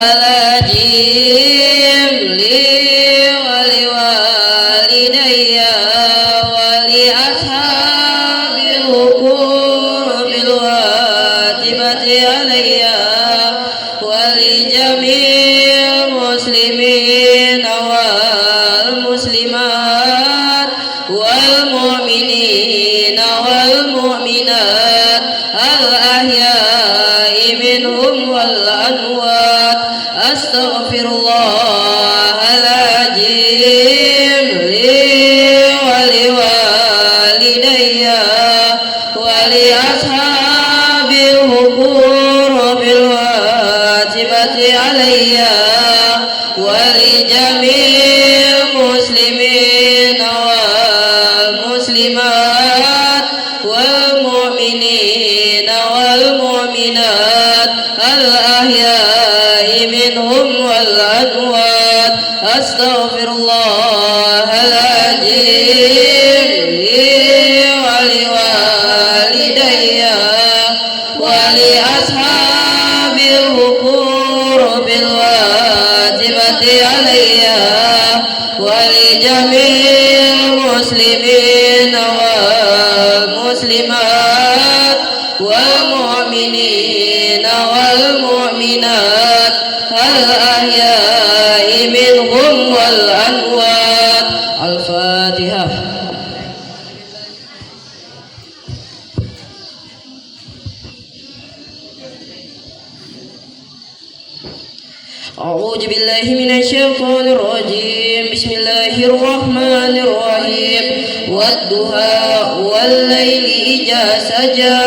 الأجيم لي ولوالدي ولأصحاب الحقوق بالواجبة علي ولجميع المسلمين والمسلمات والمؤمنين والمؤمنات الأحياء منهم والأموات أستغفر الله العظيم لي ولوالدي ولأصحاب الحقوق بالواجبة علي ولجميع المسلمين والمسلمات والمؤمنين والمؤمنات الأحياء منهم والأموات أستغفر الله العظيم لي ولوالدي ولأصحاب الحقوق بالواجبة علي ولجميع المسلمين والمسلمات والمؤمنين والمؤمنات الأحياء منهم والأموات الفاتحة. أعوذ بالله من الشيطان الرجيم. بسم الله الرحمن الرحيم. والضحى والليل إذا سجى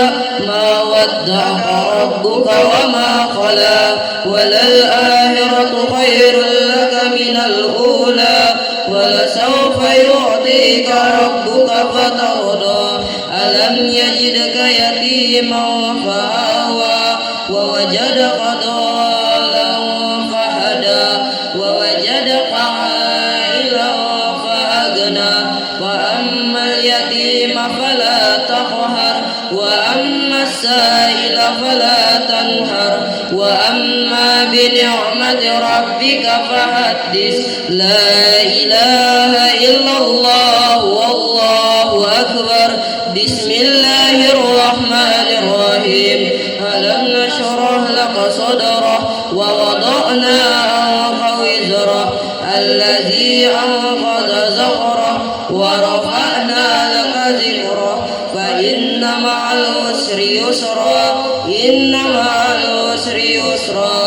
ما ودعك ربك وما قلى وللآخرة خير لك من الأولى ولسوف يعطيك ربك فترضى ألم يجدك يتيما فآوى ووجدك ضالا فهدى ووجدك عائلا فأغنى وأما اليتيم فلا تقهر وأما السائل فلا تنهر وأما بنعمة ربك فحدث. لا إله إلا الله والله أكبر. بسم الله الرحمن الرحيم. ألم نشرح لك صدرك ووضعنا عنك وزرك الذي أنقض ظهرك ورفعنا لك ذكرك فإن مع العسر يسرا إن مع العسر يسرا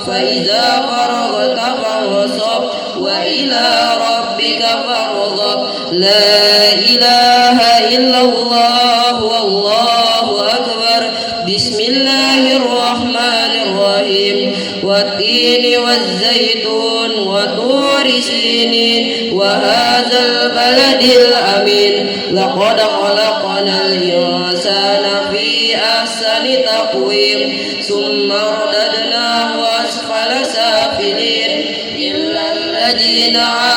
فإذا فرغت فانصب وإلى ربك فارغب. لا إله إلا الله والله أكبر. بسم الله الرحمن الرحيم. والتين والزيتون وطور سينين وهذا البلد الأمين لقد خلقنا الإنسان في أحسن تقويم ثم رددناه أسفل سافلين إلا الذين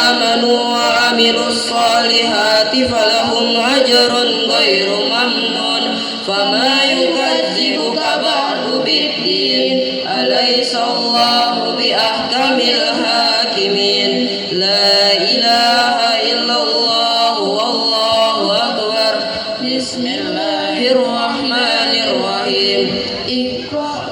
آمنوا وعملوا الصالحات فلهم أجر غير ممنون. فما يكذبك بعد بالدين أليس الله بأحكم الحاكمين. لا إله إلا الله والله أكبر. بسم الله الرحمن الرحيم.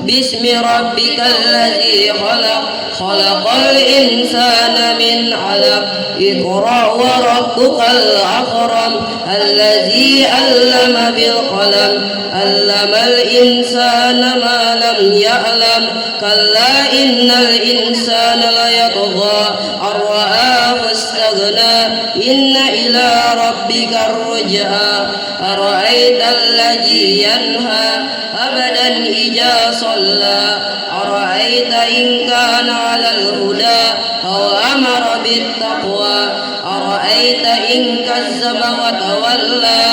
بسم ربك الذي خلق خلق الإنسان من علق اقرأ وربك الأكرم الذي علم بالقلم علم الإنسان ما لم يعلم كلا إن الإنسان ليطغى أن رآه استغنى إن إلى ربك الرجعى أرأيت الذي ينهى أبدا إذا صلى أرأيت إن كان على الهدى أو أمر بالتقوى أرأيت إن كذب وتولى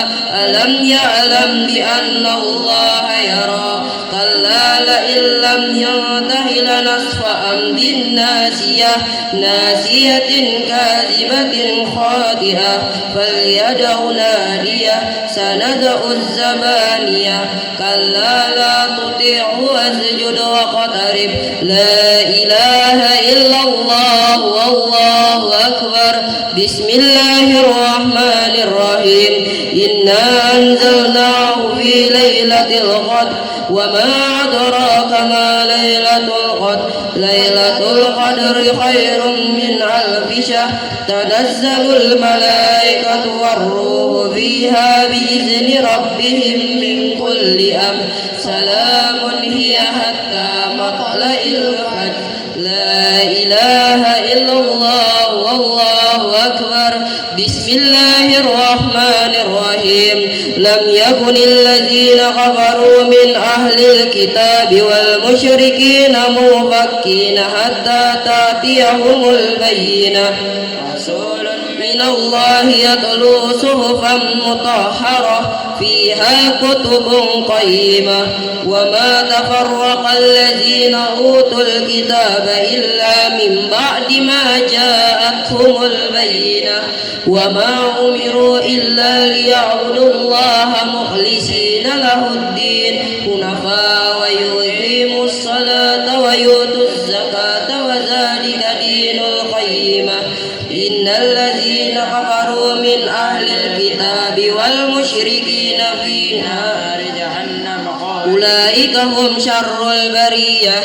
ألم يعلم بأن الله يرى كلا لئن لم ينته لنصفعا بالناسية ناسية كاذبة خاطئة فليدع ناديه سندع الزبانية كلا لا تطعه واسجد واقترب لا إله إلا الله والله أكبر بسم الله الرحمن الرحيم إنا أنزلناه في ليلة القدر وما أدراك ما ليلة القدر ليلة القدر خير من ألف شهر تنزل الملائكة والروح فيها بإذن ربهم من كل أمر سلام هي حتى مطلع الفجر لا إله إلا الله والله أكبر بسم الله الرحمن الرحيم لم يكن الذين كفروا من أهل الكتاب والمشركين منفكين حتى تأتيهم البينة رسول من الله يتلو صحفا مطهرة فيها كتب قيمة وما تفرق الذين أوتوا الكتاب إلا من بعد ما جاءتهم البينة وما أمروا إلا ليعبدوا الله مخلصين له الدين حنفاء ويقيموا الصلاة ويؤتوا الزكاة وذلك دين القيمة إن الذين كفروا من أهل الكتاب والمشركين في نار جهنم أولئك هم شر البرية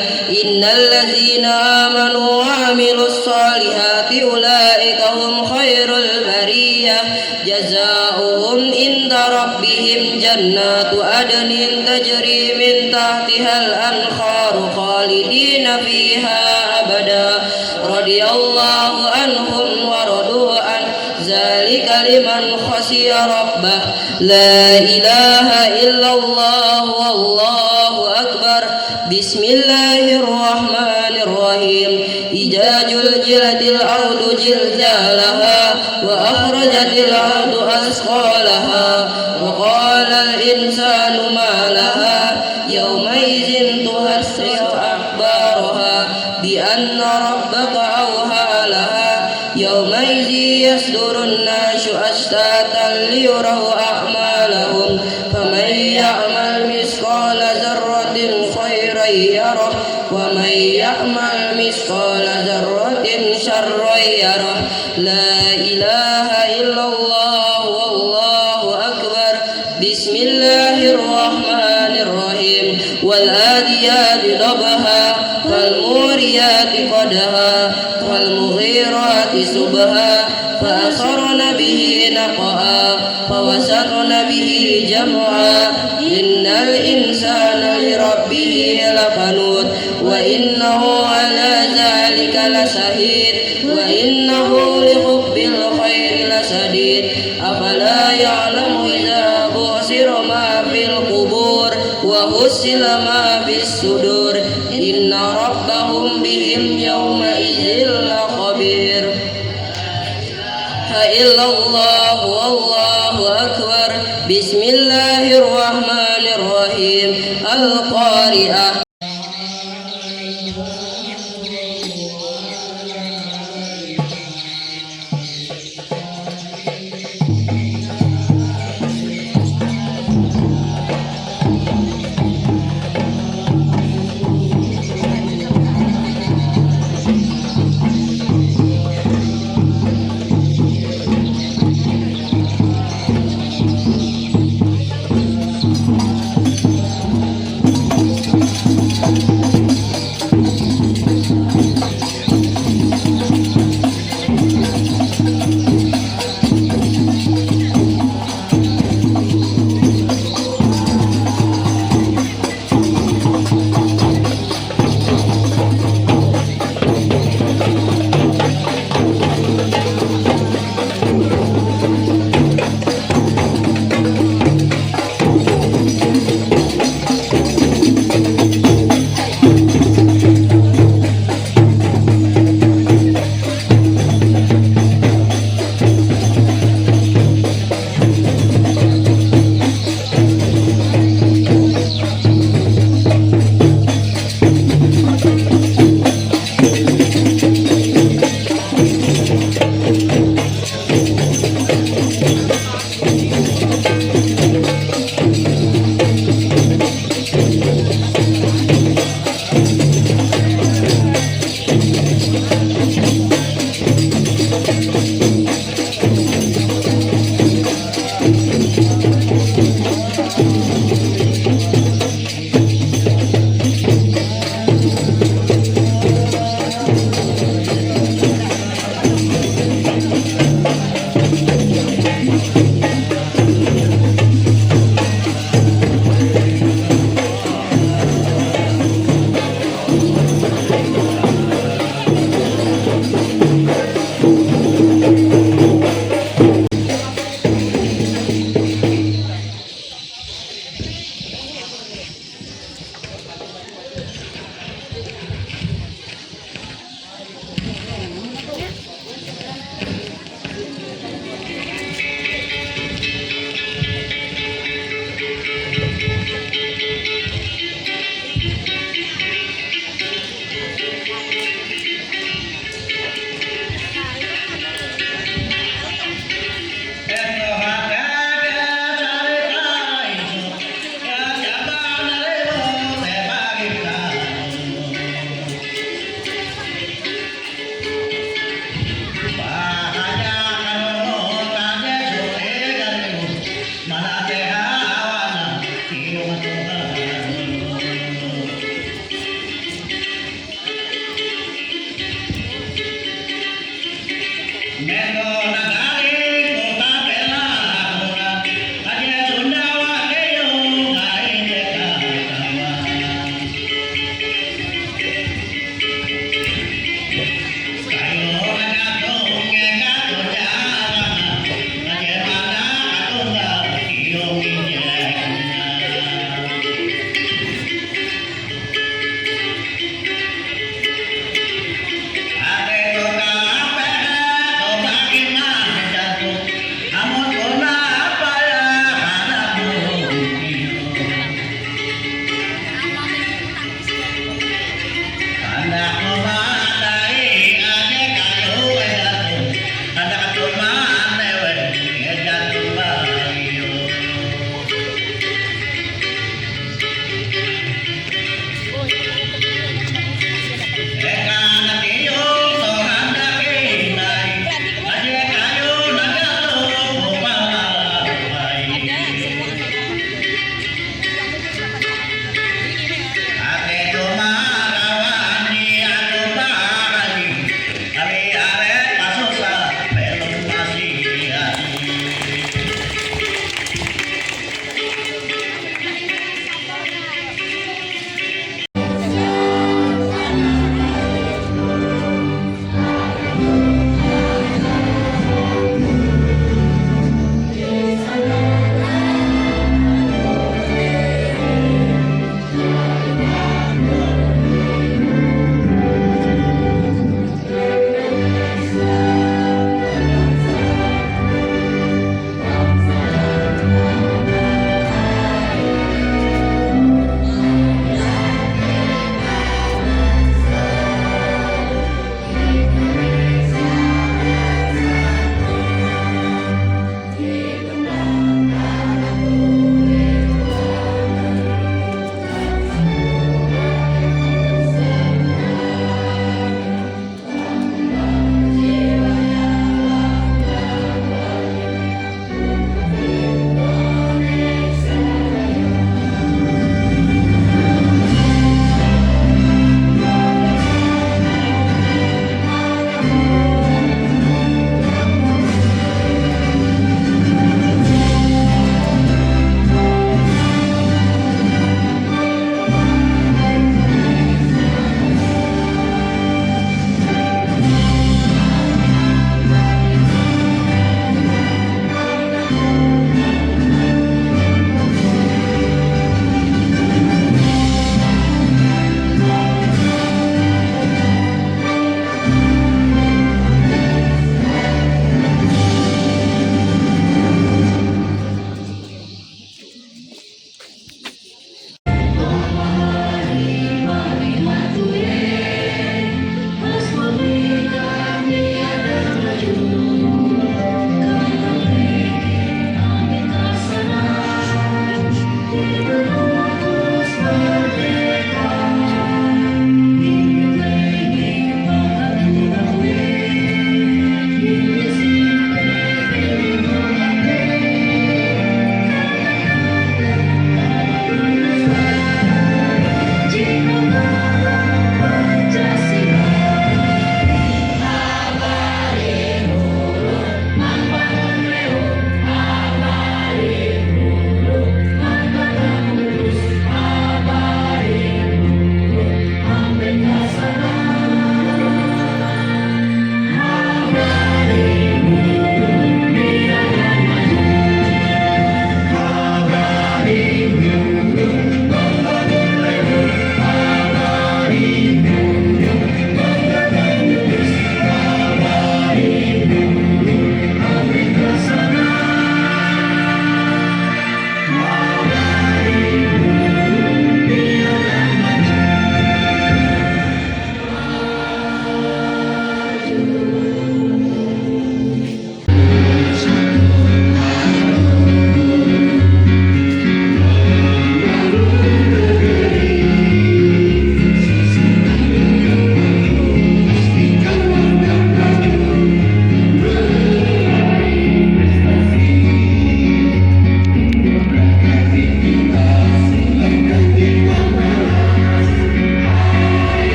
إن الذين آمنوا وعملوا الصالحات أولئك هم خير البرية جزاؤهم عند ربهم جنات عدن تجري من تحتها الأنهار خالدين فيها أبدا رضي الله عنهم ورضوا عنه ذلك لمن خشي ربه لا إله إلا الله والله أكبر بسم الله الرحمن الرحيم إذا زلزلت الأرض زلزالها وأخرجت الأرض أثقالها وقال الإنسان ما لها يومئذ تحدث أخبارها بأن ربك أوحى لها يومئذ يصدر الناس أشتاتا ليروا أعمالهم فمن يعمل مثقال ذرة خيرا يره ومن يعمل مثقال ذرة شرا يره لا إله إلا الله والله أكبر بسم الله الرحمن الرحيم والآديات ضبحا فالموريات قدحا فالمغيرات سبحا فأثرن به نقعا فوسطن به جمعا إن الإنسان لربه لكنود وإنه على ذلك لشهيد وإنه لحب الخير لشديد أفلا يعلم إذا بعثر ما في القبور وحصل ما في الصدور إن ربهم بهم يومئذ لخبير إلا الله والله أكبر بسم الله الرحمن الرحيم القارئة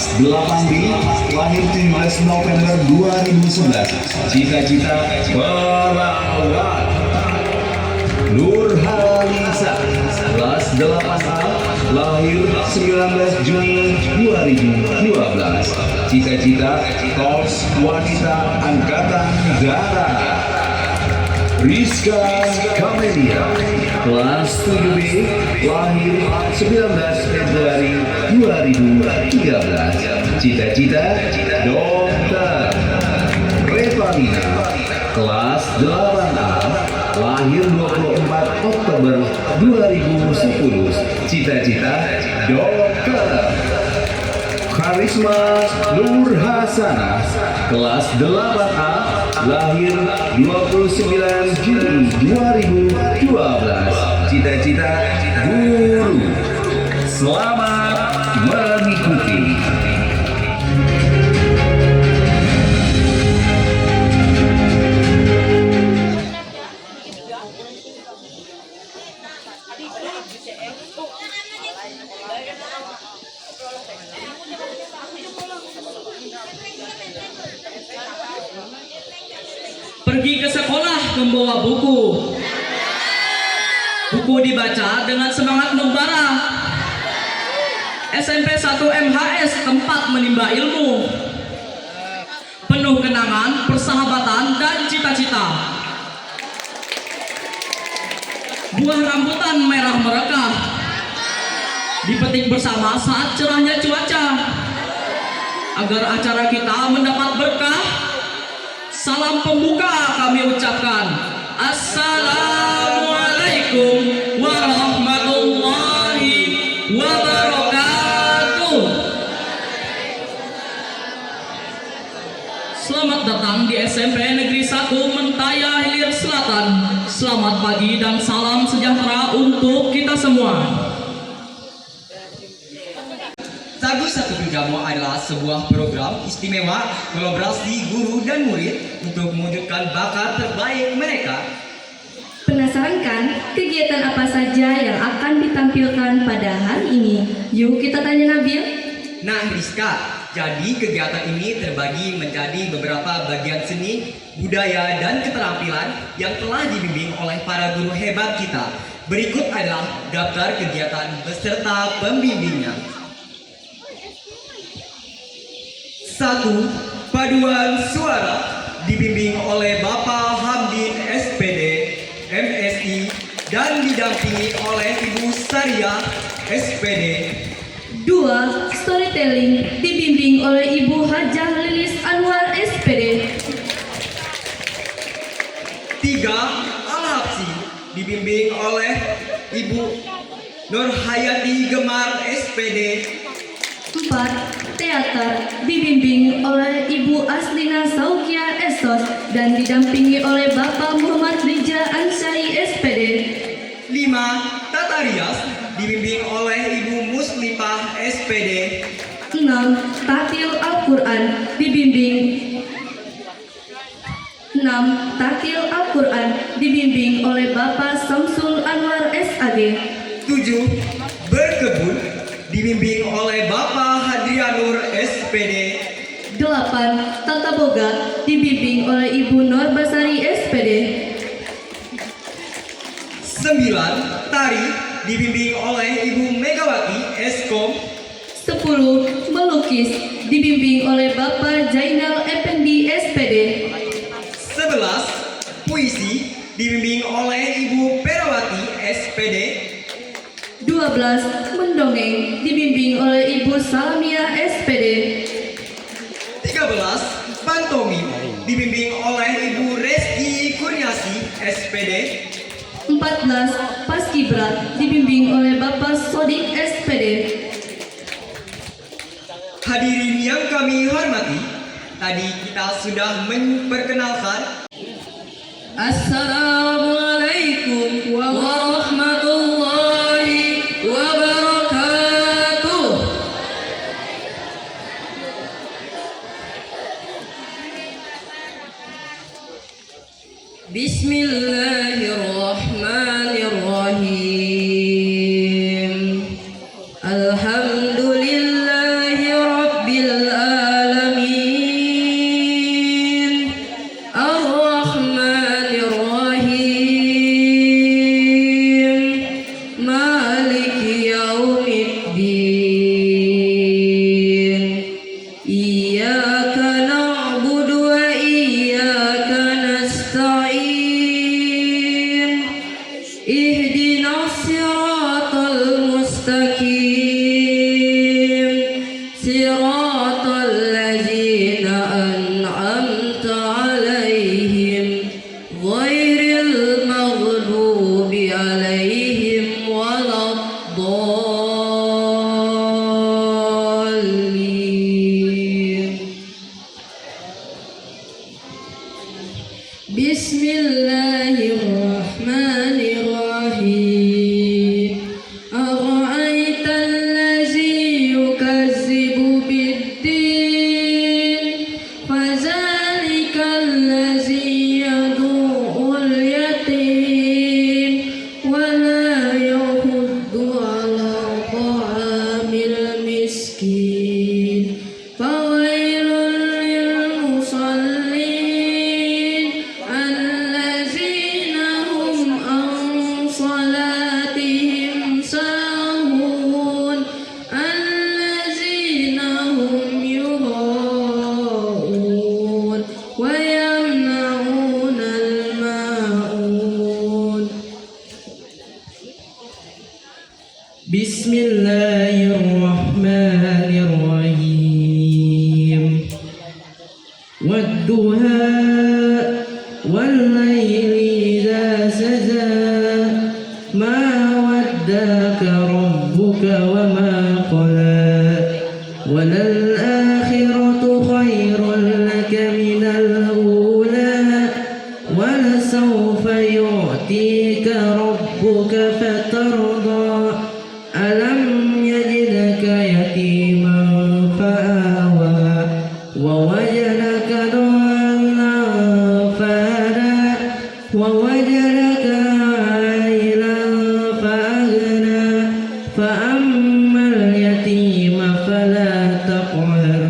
Kelas 8B, lahir 17 November 2011, cita-cita perawat. Nur Halisa, kelas 8A, lahir 19 Juni 2012, cita-cita Korps Wanita Angkatan Darat. Rizka Kamelia, kelas 7B, lahir 19 Februari 2013, cita-cita dokter. Revalina, kelas 8A, lahir 24 Oktober 2010, cita-cita dokter. Karisma Nur Hasanah, kelas 8A, lahir 29 Juni 2012, cita-cita guru. Selamat mengikuti. Pergi ke sekolah membawa buku. Buku dibaca dengan semangat membara. SMP 1 MHS tempat menimba ilmu. Penuh kenangan, persahabatan, dan cita-cita. Buah rambutan merah merekah dipetik bersama saat cerahnya cuaca. Agar acara kita mendapat berkah, salam pembuka kami ucapkan. Assalamualaikum warahmatullahi wabarakatuh. Selamat datang di SMP Negeri 1 Mentaya Hilir Selatan. Selamat pagi dan salam sejahtera untuk kita semua. Sagu Satu Pinjamu adalah sebuah program istimewa kolaborasi guru dan murid untuk mewujudkan bakat terbaik mereka. Penasaran kan kegiatan apa saja yang akan ditampilkan pada hari ini? Yuk kita tanya Nabil. Nah Rizka, jadi kegiatan ini terbagi menjadi beberapa bagian seni, budaya, dan keterampilan yang telah dibimbing oleh para guru hebat kita. Berikut adalah daftar kegiatan beserta pembimbingnya. 1. Paduan suara dibimbing oleh Bapak Hamdin SPD, MSI, dan didampingi oleh Ibu Saria, SPD. 2. Storytelling dibimbing oleh Ibu Hajah Lilis Anwar, SPD. 3. Al-Habsi dibimbing oleh Ibu Nurhayati Gemar, SPD. 4. Teater dibimbing oleh Ibu Aslina Saukia, Esos, dan didampingi oleh Bapak Muhammad Rija Ansari, SPD. 5. Tata rias dibimbing oleh Ibu Muslipah, SPD. 6. Tatil Al-Quran dibimbing 6. Tatil Al-Quran dibimbing oleh Bapak Samsul Anwar, SAG. 7. Berkebun dibimbing oleh Bapak Hadrianur, SPD. 8. Tata Boga dibimbing oleh Ibu Norbasari, SPD. 9. Tari dibimbing oleh Ibu Megawati, Eskom. 10. Melukis dibimbing oleh Bapak Jainal Effendi, SPD. 11. Puisi dibimbing oleh Ibu Perawati, SPD. 12. Mendongeng dibimbing oleh Ibu Salamia, SPD. 13. Pantomim dibimbing oleh Ibu Reski Kurniasi, SPD. 14. Paskibra dibimbing oleh Bapak Sodik, SPD. Hadirin yang kami hormati, tadi kita sudah memperkenalkan. Assalamualaikum warahmatullahi wabarakatuh. Bismillahirrahmanirrahim. Alhamdulillahi Rabbil صراط الذين أنعمت عليهم غير المغضوب عليهم ولا الضالين بسم الله الرحمن الرحيم أرأيت الذي يكذب بالدين فذلك الذي يدعو اليتيم ولا يحض على طعام المسكين فويل للمصلين الذين هم عن صلاتهم ساهون الذين هم يراءون ويمنعون الماعون بسم الله الرحمن الرحيم والضحى والليل إذا سجى ما وداك ربك وما قلى وللآخرة خير لك من الأولى ولسوف يعطيك ربك فترضى ألم يجدك يتيما فآوى ووجدك ضالا فهدى ووجدك عائلا فأغنى فأما اليتيم فلا تقهر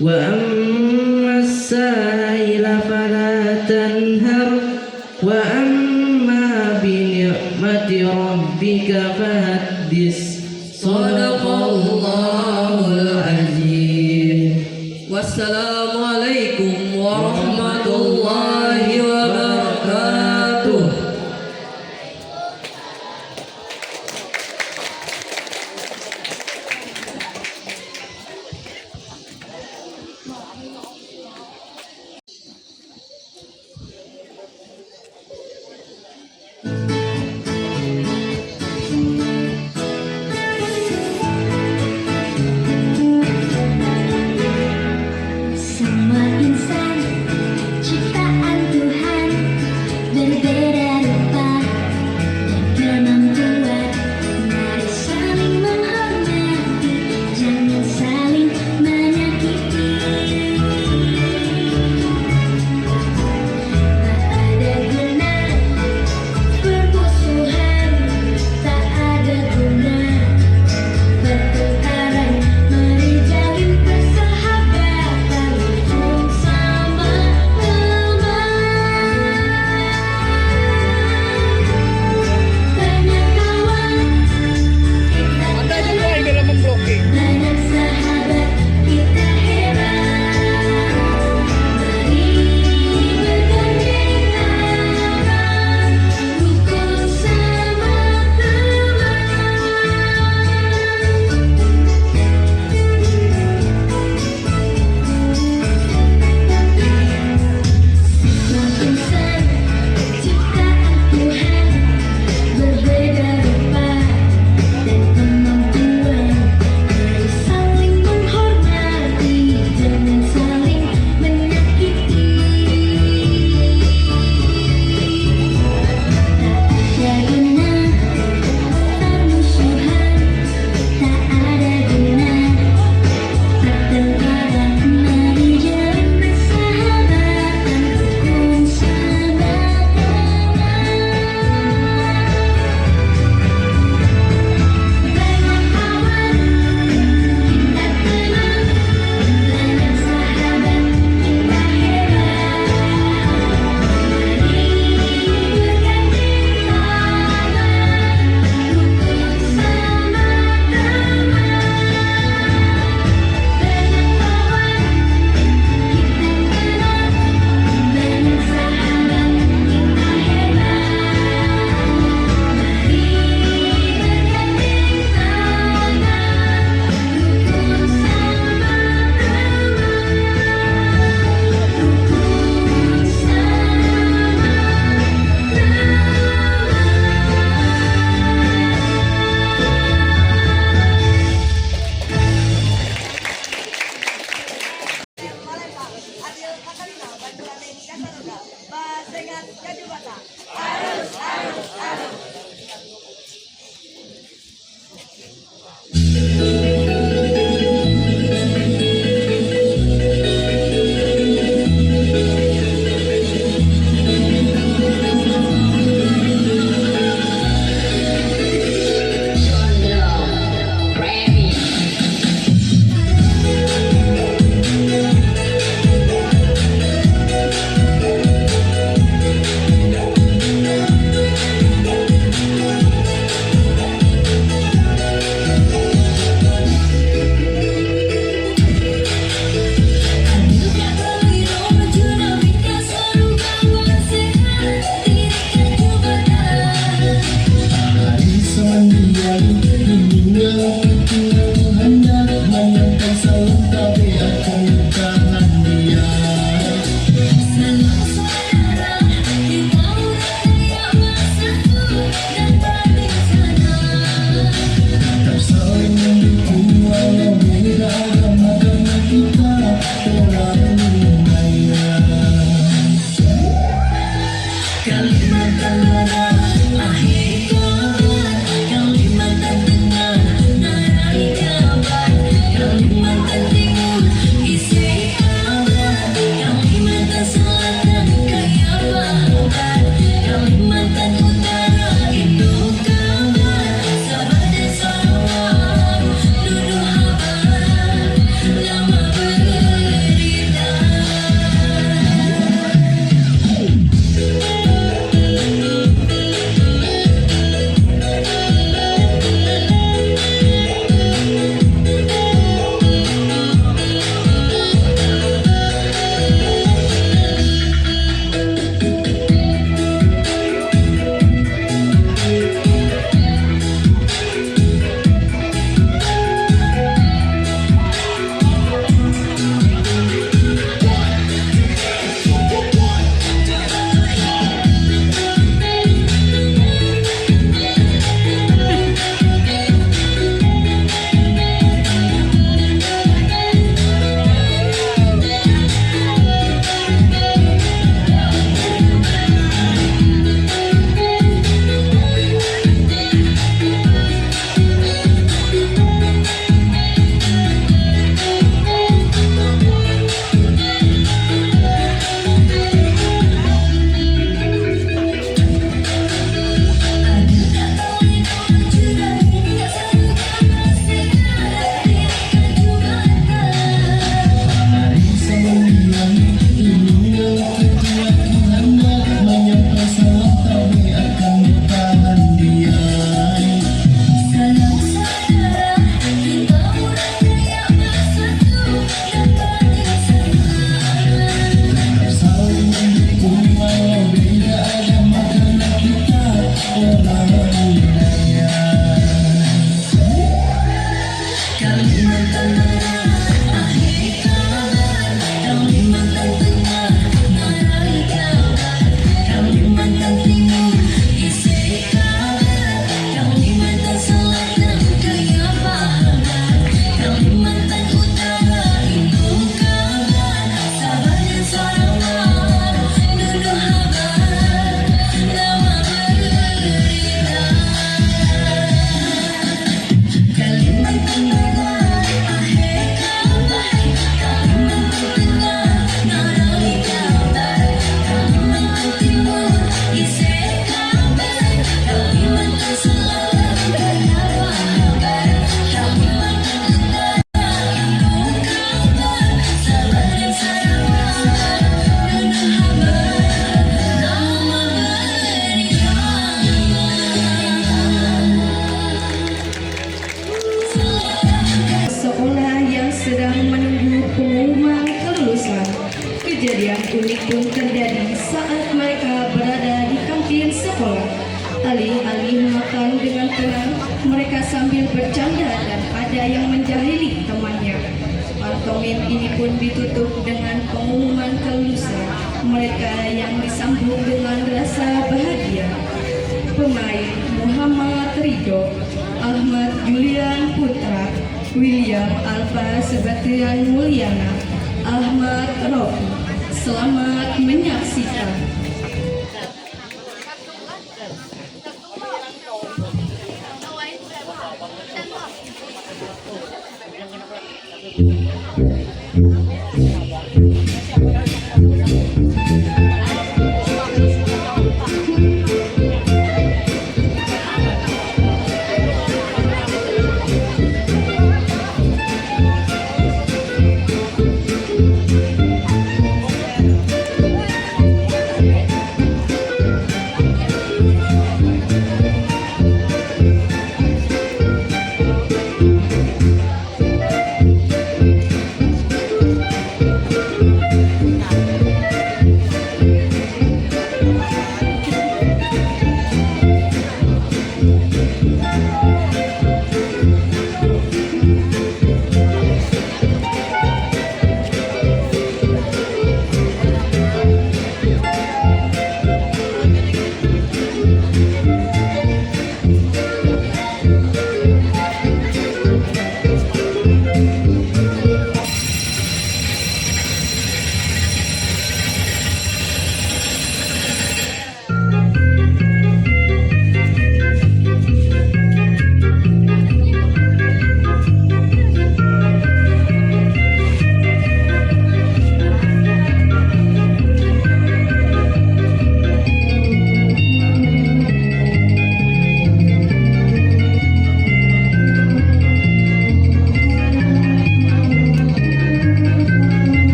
وأما السائل فلا تنهر وأما بنعمة ربك فحدث صدق الله العظيم والسلام عليكم ورحمة الله وبركاته. Kejadian unik pun terjadi saat mereka berada di kantin sekolah. Alih-alih makan dengan tenang, mereka sambil bercanda dan ada yang menjahili temannya. Apartemen ini pun ditutup dengan pengumuman kelulusan mereka yang disambut dengan rasa bahagia. Pemain Muhammad Ridho, Ahmad Julian Putra, William Alfa Sebastian Mulyana, Ahmad Rofi. Selamat menyaksikan.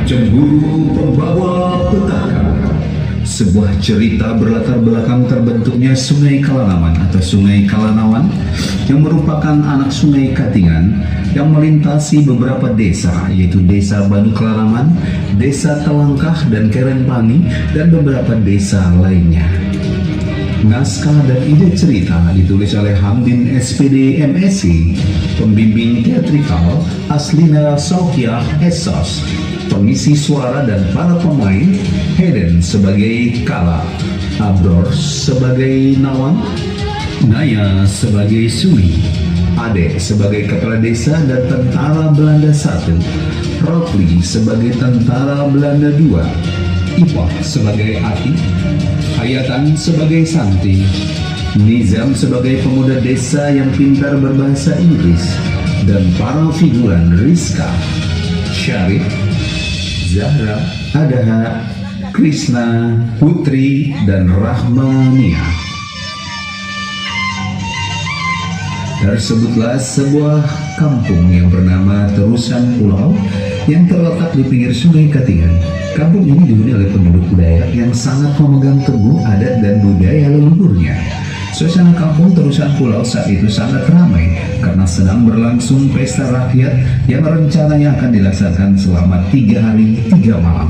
Cemburu Pembawa Petaka. Sebuah cerita berlatar belakang terbentuknya Sungai Kalanaman atau Sungai Kalanawan yang merupakan anak Sungai Katingan yang melintasi beberapa desa, yaitu Desa Banu Kalanaman, Desa Talangkah dan Kerenpangi, dan beberapa desa lainnya. Naskah dan ide cerita ditulis oleh Hamdin SPD MSc, pembimbing teatrikal Aslina Saukiah Esos, pengisi suara dan para pemain Heden sebagai Kala, Abror sebagai Nawan, Naya sebagai Sumi, Ade sebagai kepala desa dan tentara Belanda 1, Rotli sebagai tentara Belanda 2, Ipah sebagai Ati, Hayatan sebagai Santi, Nizam sebagai pemuda desa yang pintar berbahasa Inggris, dan para figuran Rizka, Syarif, Zahra, Adaha, Krishna, Putri, dan Rahmania. Tersebutlah sebuah kampung yang bernama Terusan Pulau yang terletak di pinggir Sungai Katingan. Kampung ini dihuni oleh penduduk Dayak yang sangat memegang teguh adat dan budaya leluhurnya. Suasana kampung Terusan Pulau saat itu sangat ramai karena sedang berlangsung pesta rakyat yang rencananya akan dilaksanakan selama 3 hari 3 malam.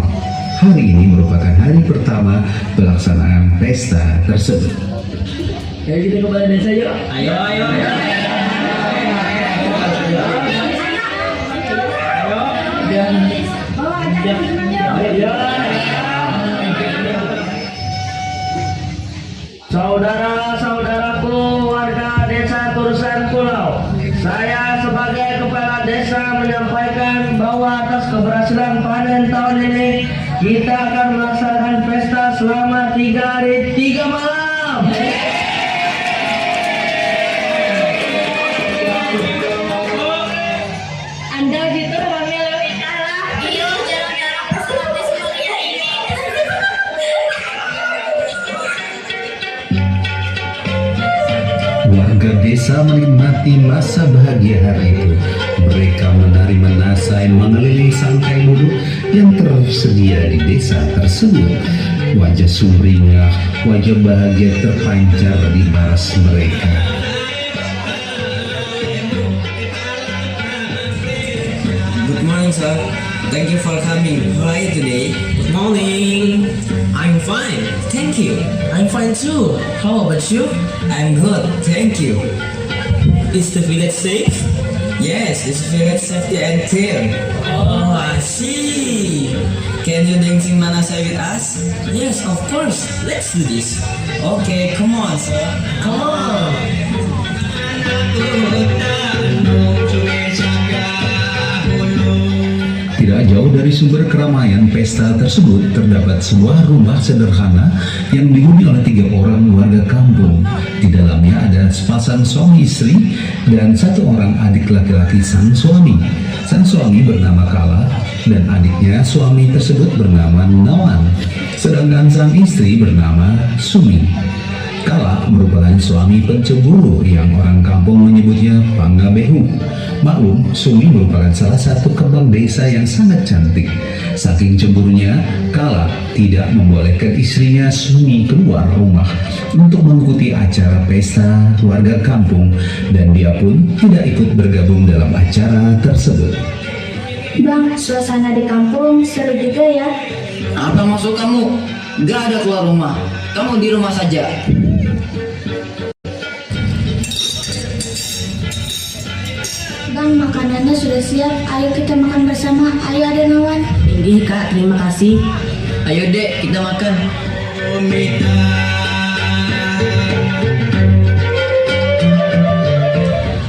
Hari ini merupakan hari pertama pelaksanaan pesta tersebut. Ayo kita ke balai desa yuk. Ayo. Saudara-saudaraku warga desa Terusan Pulau, saya sebagai kepala desa menyampaikan bahwa atas keberhasilan panen tahun ini kita akan melaksanakan pesta selama 3 hari 3 malam. Anda gitu ramai-ramai kalah. Iya, jarang-jarang peserta semuanya ini. Warga desa menikmati masa bahagia hari itu. Mereka menari menasai mengelilingi sangkai duduk yang tersedia di desa tersebut. Wajah sumringah, wajah bahagia terpancar di baras mereka. Good morning, sir. Thank you for coming. How are you today? Good morning. I'm fine. Thank you. I'm fine too. How about you? I'm good. Thank you. Is the village safe? Yes, this village safety and clear. Oh, I see. Can you dancing Manasai with us? Yes, of course. Let's do this. Okay, come on, sir. Come on. Tidak jauh dari sumber keramaian pesta tersebut terdapat sebuah rumah sederhana yang dihuni oleh 3 orang warga kampung. Di dalamnya ada sepasang suami istri dan 1 orang adik laki-laki sang suami. Sang suami bernama Kala dan adiknya suami tersebut bernama Nawan. Sedangkan sang istri bernama Sumi. Kala merupakan suami pencemburu yang orang kampung menyebutnya Pangabehu. Maklum, Sumi merupakan salah satu kembang desa yang sangat cantik. Saking cemburunya, Kala tidak membolehkan istrinya Sumi keluar rumah untuk mengikuti acara pesta warga kampung, dan dia pun tidak ikut bergabung dalam acara tersebut. Bang, suasana di kampung seru juga ya. Apa maksud kamu? Gak ada keluar rumah. Kamu di rumah saja. siap, ayo kita makan bersama. Ayo Adenawan. Ini Kak, terima kasih. Ayo Dek, kita makan.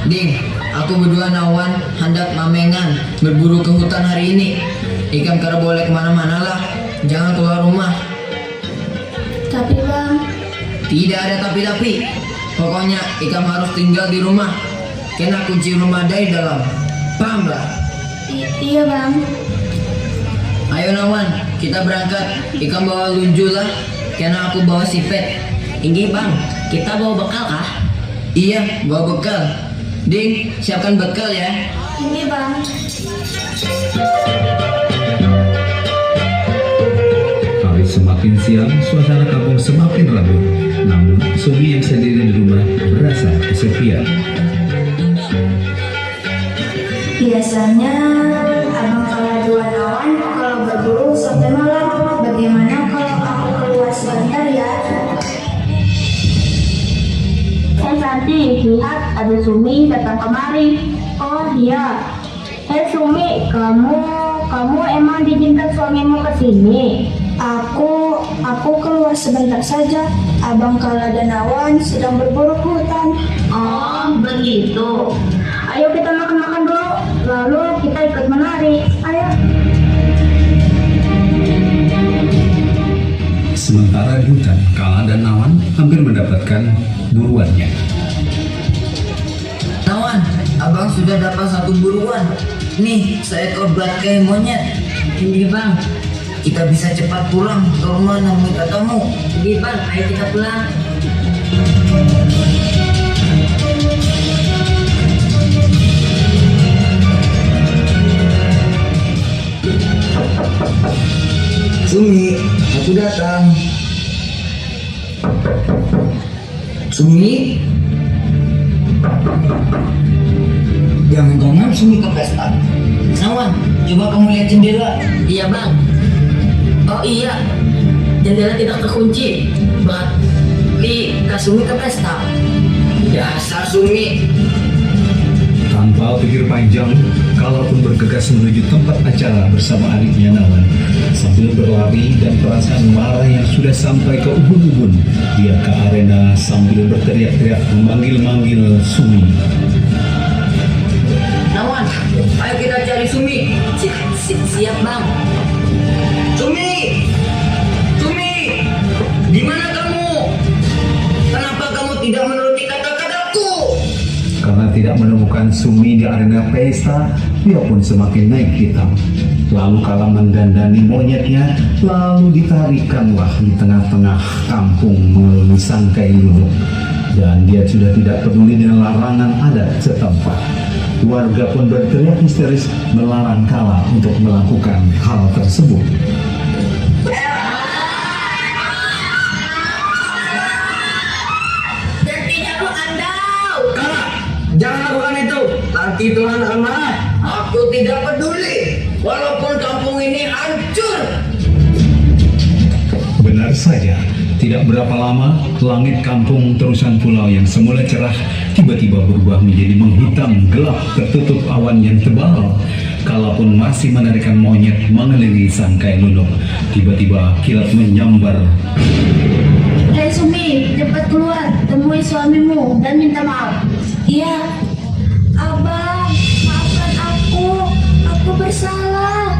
Ding, aku berdua Nawan hendak mamengan berburu ke hutan hari ini. Ikan kara boleh kemana-mana lah, jangan keluar rumah. Tapi Bang, Tidak ada tapi-tapi. Pokoknya Ikam harus tinggal di rumah. Kena kunci rumah dari dalam. Paham lah? iya Bang. Ayo Nawan, kita berangkat. Ikam bawa lunju lah. Kena aku bawa sipet. Inggi Bang, kita bawa bekal kah? Iya, bawa bekal. Ding, siapkan bekal ya. Ini Bang. Hari semakin siang, suasana kampung semakin ramai. Namun, Sumi yang sendiri di rumah merasa kesepian. Biasanya Abang kalah dua Nawan kalau berburu sampai malam. Bagaimana kalau aku keluar sebentar ya? Santi, lihat ada Sumi datang kemari. Oh iya. Sumi, kamu emang diizinkan suamimu ke sini? Aku keluar sebentar saja. Abang Kala dan Nawan sedang berburu ke hutan. Oh, begitu. Ayo kita makan-makan dulu, lalu kita ikut menari. Ayo. Sementara di hutan, Kala dan Nawan hampir mendapatkan buruannya. Nawan, abang sudah dapat satu buruan. Nih, seekor bangkai monyet. Ini Bang, kita bisa cepat pulang ke rumah namun katamu. Ini Bang, ayo kita pulang. Sumi, aku datang. Sumi? Jangan-jangan Sumi ke pesta. Nawan, coba kamu lihat jendela. Iya Bang. Oh iya, jendela tidak terkunci. Berarti Kak Sumi ke pesta. Dasar Sumi. Tanpa pikir panjang, Kala pun bergegas menuju tempat acara bersama adiknya Nawan. Sambil berlari dan perasaan marah yang sudah sampai ke ubun-ubun, dia ke arena sambil berteriak-teriak memanggil-manggil Sumi. Nawan, ayo kita cari Sumi. Siap Bang. Sumi! Sumi! Di mana kamu? Kenapa kamu tidak menuruti kata-kataku? Karena tidak menemukan Sumi di arena pesta, dia pun semakin naik hitam. Lalu Kala mendandani monyetnya, lalu ditarikanlah di tengah-tengah kampung melalui sangkai luluk. Dan dia sudah tidak peduli dengan larangan adat setempat. Warga pun berteriak histeris melarang Kala untuk melakukan hal tersebut. Jangan lakukan itu, nanti Tuhan akan marah. Aku tidak peduli, walaupun kampung ini hancur. Benar saja, tidak berapa lama langit kampung terusan pulau yang semula cerah tiba-tiba berubah menjadi menghitam gelap tertutup awan yang tebal. Kala pun masih menarikan monyet mengelilingi sangkai luluk. Tiba-tiba kilat menyambar. Hei Sumi, cepat keluar, temui suamimu dan minta maaf. Iya, Abang, maafkan aku bersalah.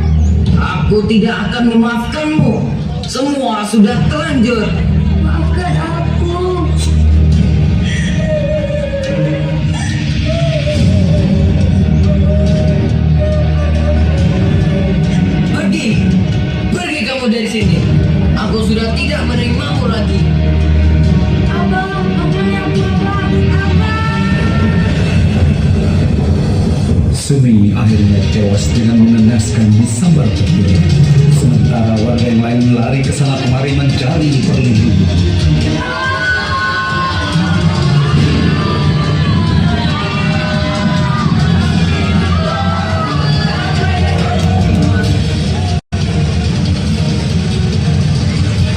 Aku tidak akan memaafkanmu. Semua sudah terlanjur. Maafkan aku. Pergi kamu dari sini. Aku sudah tidak menerimamu lagi. Abang yang pulang, Abang. Sumi akhirnya tewas dengan mengenaskan di sambar petir. Sementara warga yang lain lari ke sana kemari mencari perlindungan.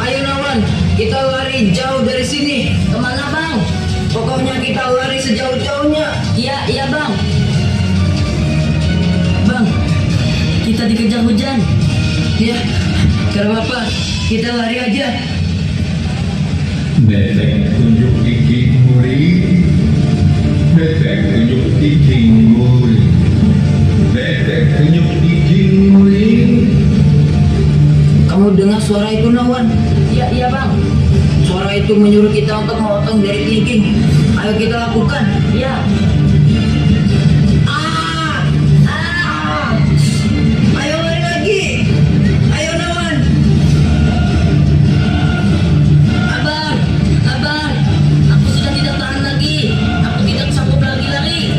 Ayo Nawan, kita lari jauh dari sini. Kemana Bang? Pokoknya kita lari sejauh-jauhnya. Iya Bang. Ya, karena apa? Kita lari aja. Netek tunjuk gigi murid. Netek tunjuk gigi murid. Netek tunjuk gigi murid. Kamu dengar suara itu, Nawan? Iya bang. Suara itu menyuruh kita untuk memotong dari kelingking. Ayo kita lakukan. Iya. Ayo lari lagi. Ayo Nawan. Abang, aku sudah tidak tahan lagi. Aku tidak sanggup lagi lari.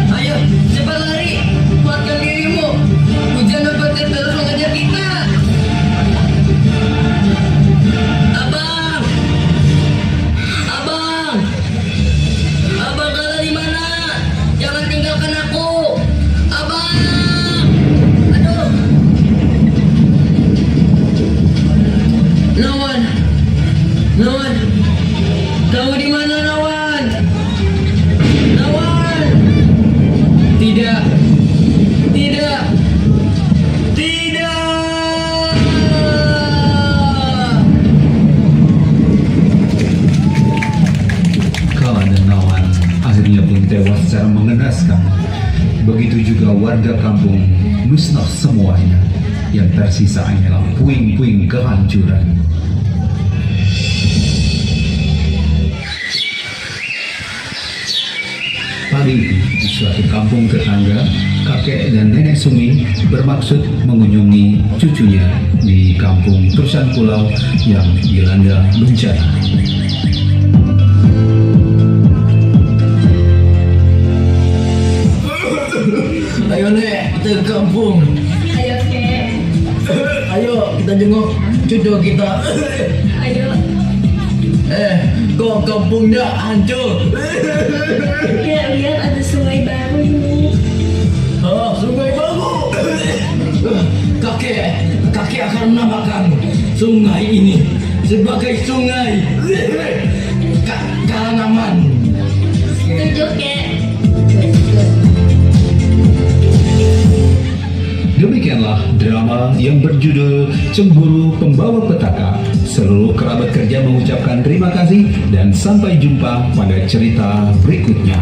Ayo, cepat lari. Kuatkan dirimu. Hujan dapat terus mengejar kita. Abang kalian di mana? Jangan tinggalkan aku. Abang. Aduh. Nawan. Kamu di mana, Nawan? Nawan. Tidak. Kala dan Nawan akhirnya pun tewas secara mengenaskan. Begitu juga warga kampung musnah semuanya. Yang tersisa hanyalah puing-puing kehancuran. Pagi itu di suatu kampung tetangga, kakek dan nenek Sumi bermaksud mengunjungi cucunya di kampung Tursan Pulau yang dilanda bencana. Ayo Nek, kita ke kampung. Ayo kek. Ayo kita jenguk cucu kita. Ayo. Kok kampungnya hancur? Kek, lihat ada sungai baru ini. Sungai baru. Kakek akan menamakan sungai ini sebagai sungai Kalanaman. Setuju kek. Demikianlah drama yang berjudul Cemburu Pembawa Petaka. Seluruh kerabat kerja mengucapkan terima kasih dan sampai jumpa pada cerita berikutnya.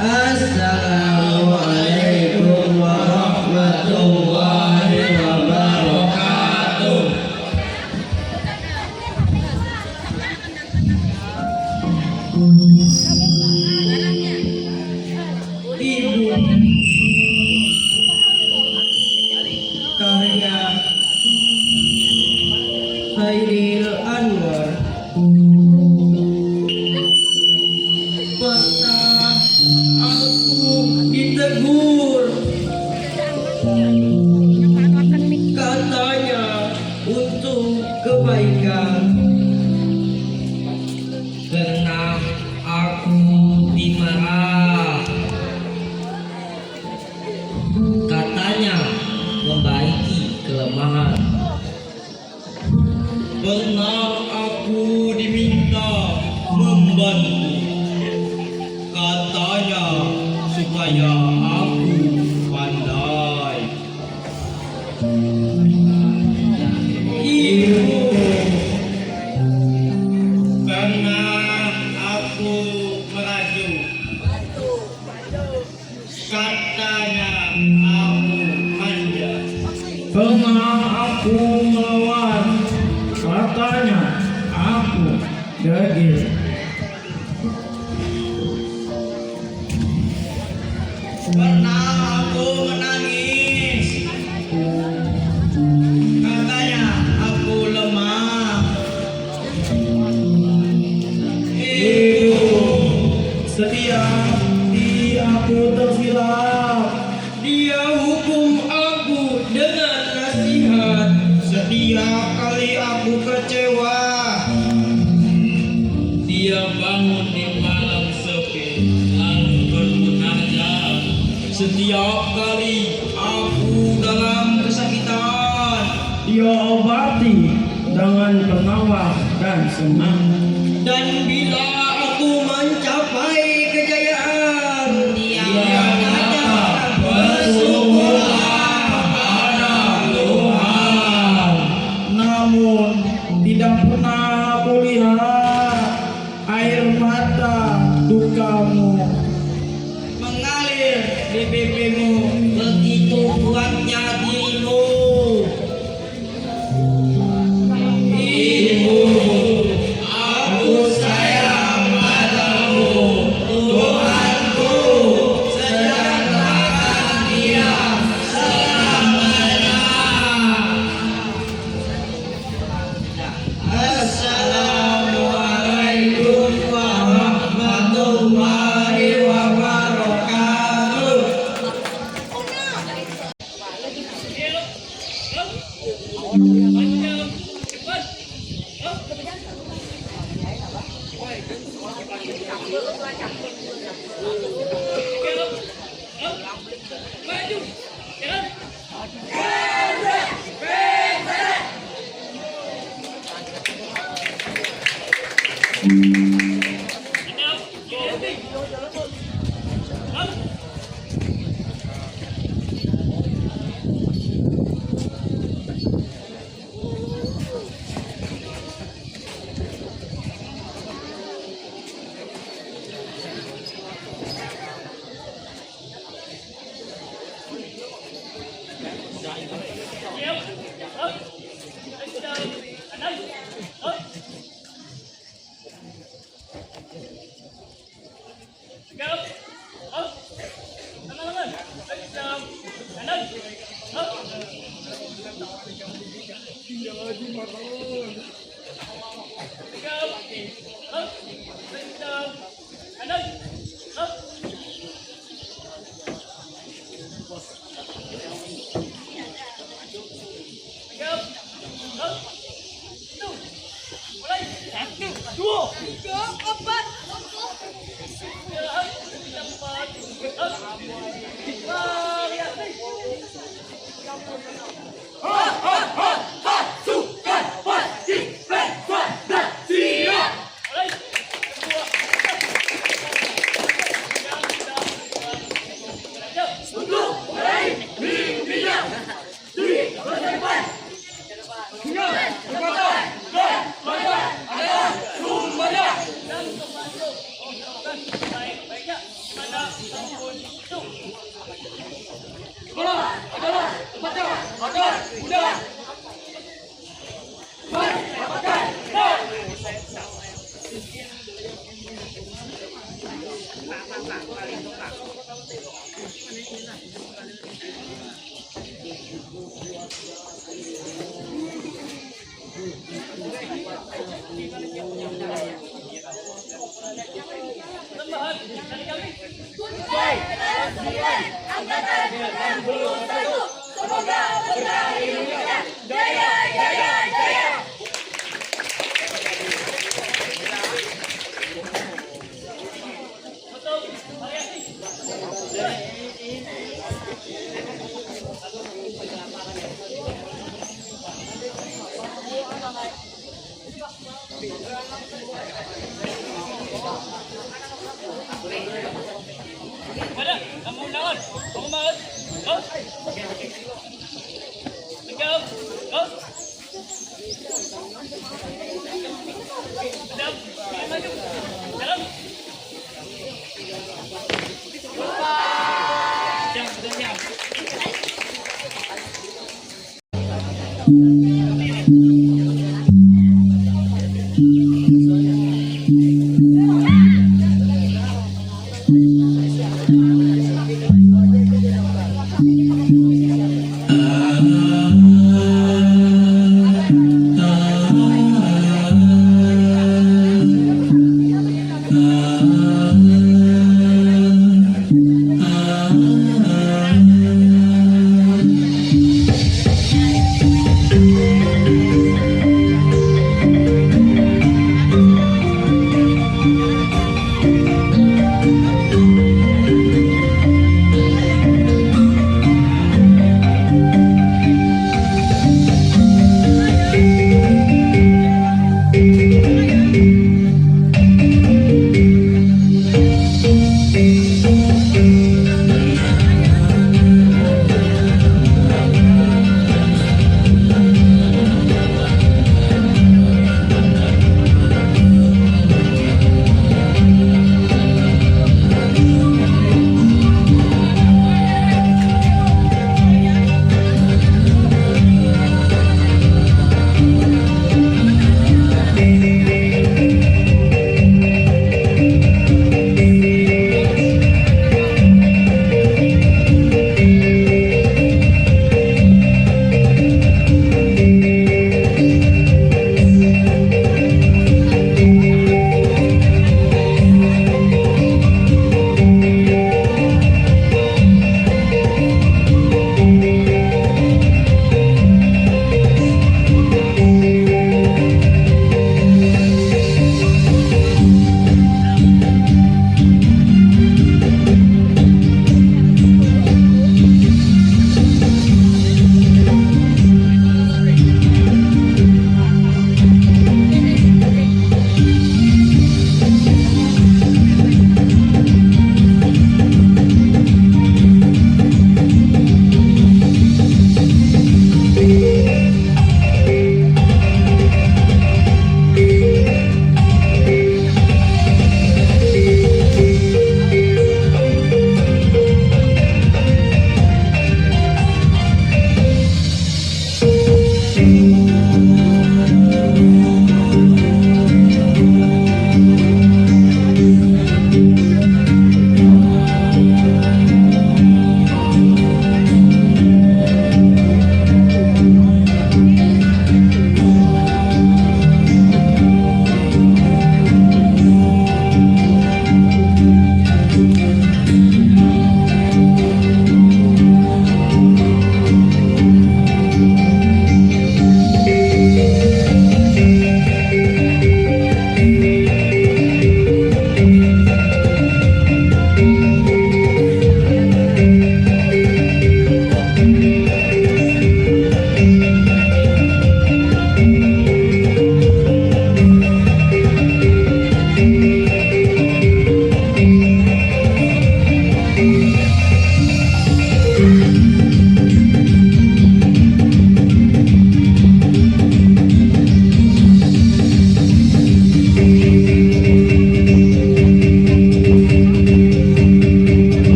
Assalamualaikum warahmatullahi wabarakatuh. Ibu karya Khairil Anwar. Pernah aku ditegur, katanya untuk kebaikan. Pernah aku dimarah, katanya membaiki kelemahan. Pernah aku diminta membantu, katanya supaya aku pandai. Ibu, pernah aku merajuk, katanya aku manja. Pernah aku melawan, katanya aku degil. Pernah aku menangis, katanya aku lemah. Ibu, setiap aku tersilap, dia hukum aku dengan nasihat. Setiap kali aku kecewa, dia bangun di malam sepi lalu bermunajat. Setiap kali aku dalam kesakitan, dia obati dengan penawar dan senang. Dan bila aku mencapai kejayaan, Tiada bersyukurlah pada Tuhan. Namun tidak pernah aku lihat air mata dukamu mengalir di pipimu, begitu kuatnya dirimu. Ibu, aku sayang padamu. Tuhanku sejahterakan dia selamanya. Assalamualaikum warahmatullahi wabarakatuh.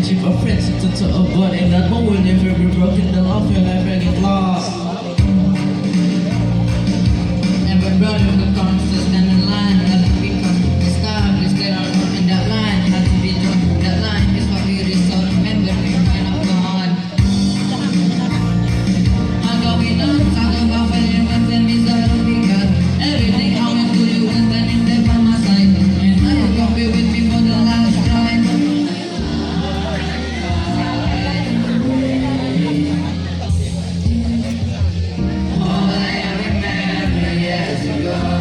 friendship of friends to a bond, and that one will never be broken. The love will never get lost. Never brother who comes to stand in line, rather become established. There are more in that line, had to be drawn. That line is what we restore. Remember, we cannot go on. I'm going on, talk about when when we start to pick up everything I went to you and then in there by my side. And now you gon' be with me for the last time. All I remember years ago.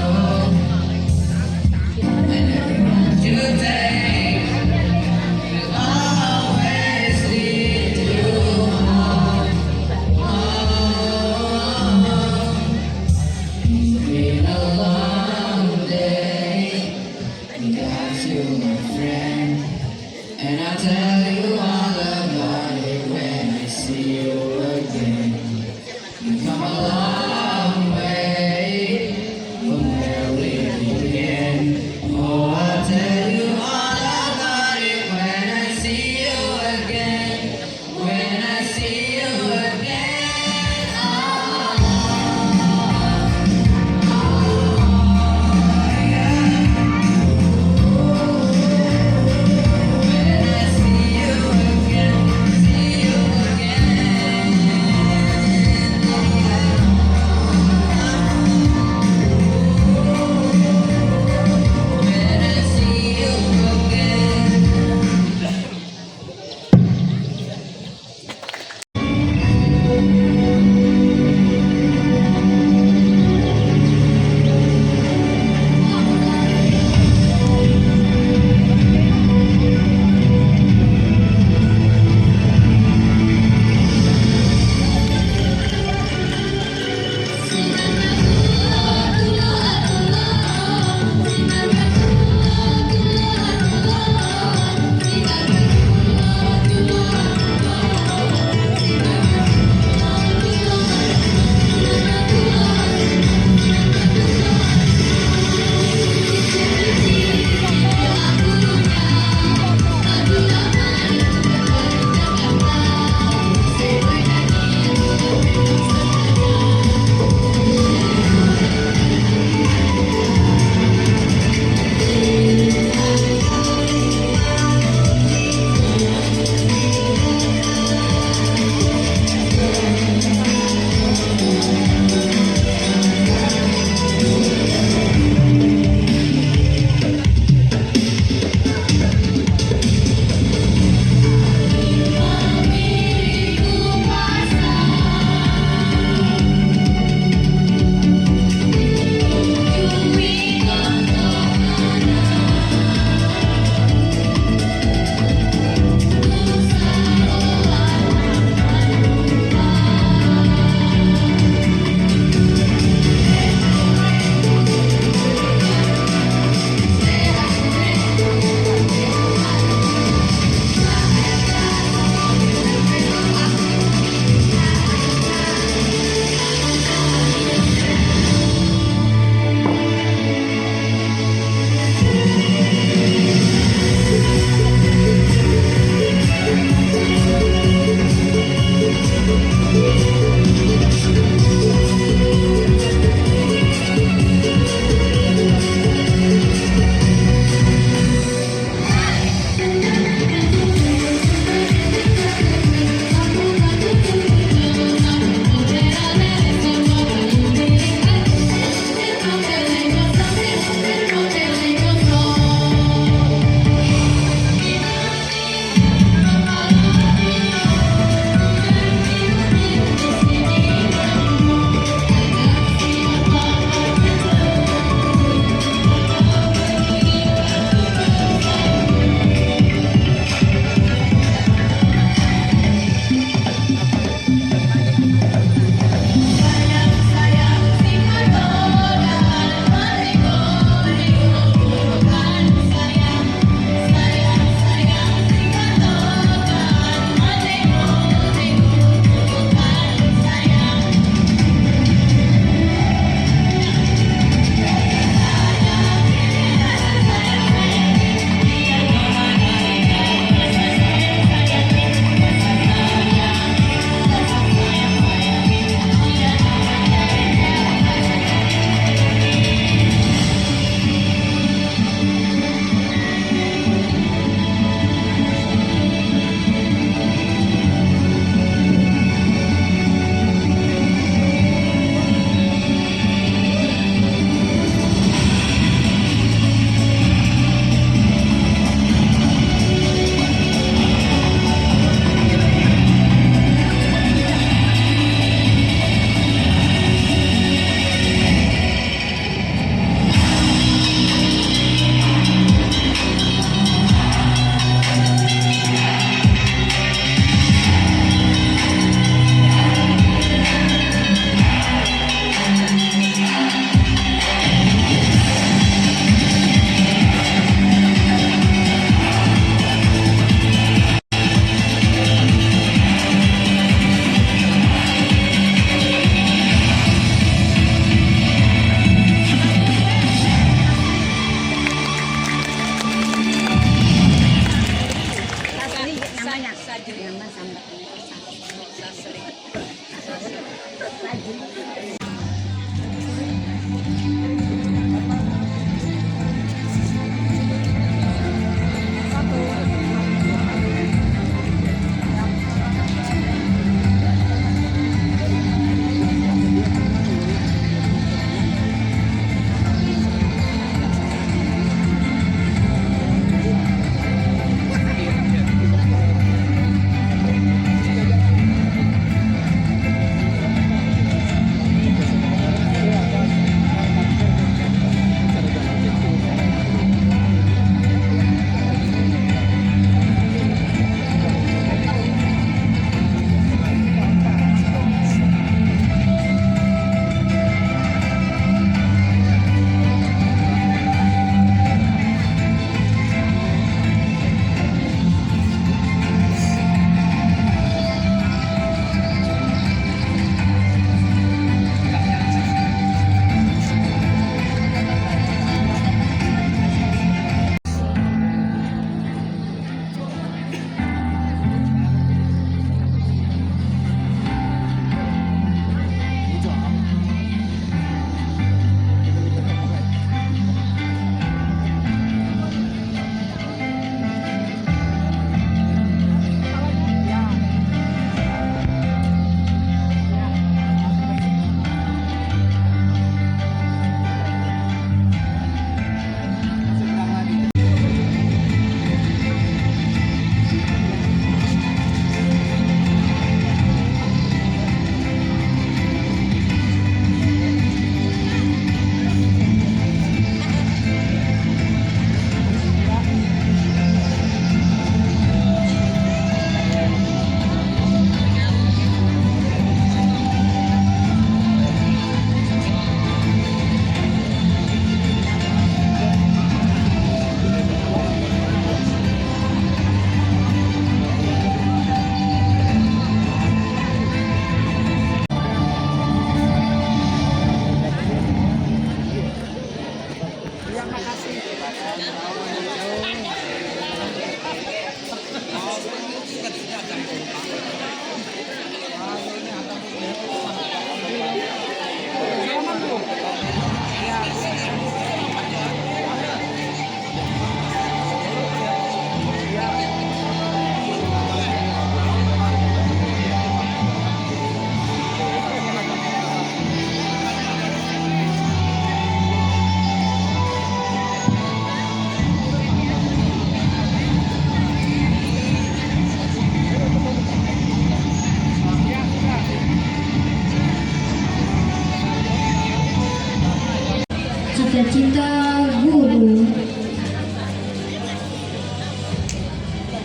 cita-cita guru.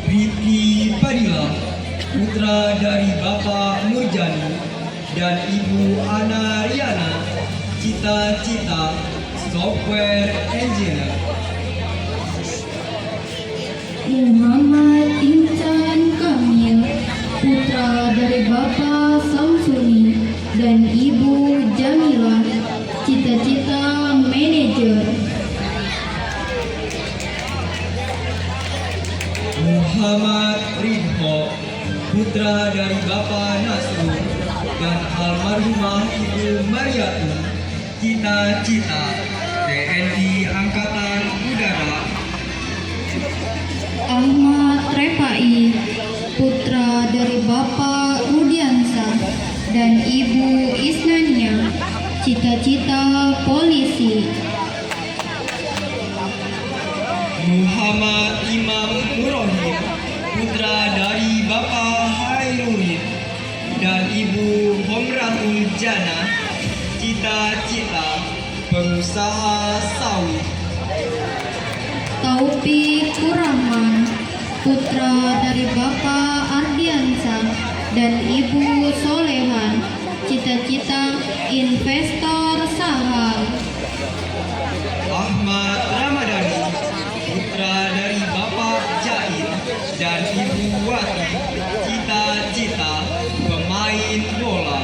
Riki Padilla, putra dari Bapak Nurjani dan Ibu Ana Riana, cita-cita software engineer. Muhammad Insan Kamil, putra dari Bapak Samsuni dan Ibu Jamilah, cita-cita manajer. Muhammad Ridho, putra dari Bapak Nasrul dan almarhumah Ibu Mariati, cita-cita TNI Angkatan Udara. Ahmad Refai, putra dari Bapak Rudiansa dan Ibu Isnania, cita-cita polisi. Muhammad Imam Nurohim, putra dari Bapak Hairudin dan Ibu Homratul Jana, cita-cita pengusaha sawit. Taufik Kurahman, putra dari Bapak Ardiansa dan Ibu Solehan, cita-cita investor saham. Ahmad Ramadhani, putra dari Bapak Jain dan Ibu Wati, cita-cita pemain bola.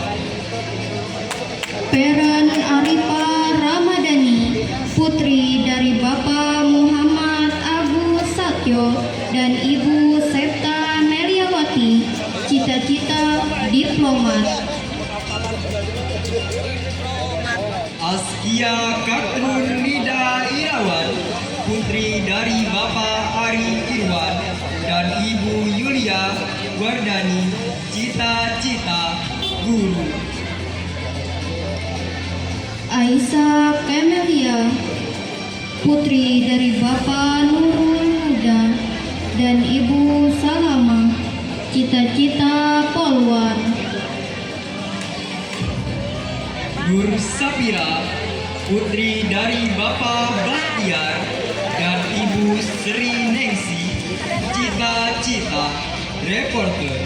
Peran Arifa Ramadhani, putri dari Bapak Muhammad Agus Satyo dan Ibu Septa Meliawati, cita-cita diplomat. Askia Katrun Nida Irawan, putri dari Bapak Ari Irwan dan Ibu Yulia Wardani, cita-cita guru. Aisyah Kemelia, putri dari Bapak Nurul Huda dan Ibu Salama, cita-cita polwan. Nur Sapira, putri dari Bapak Bahtiar dan Ibu Sri Nengsi, cita-cita reporter.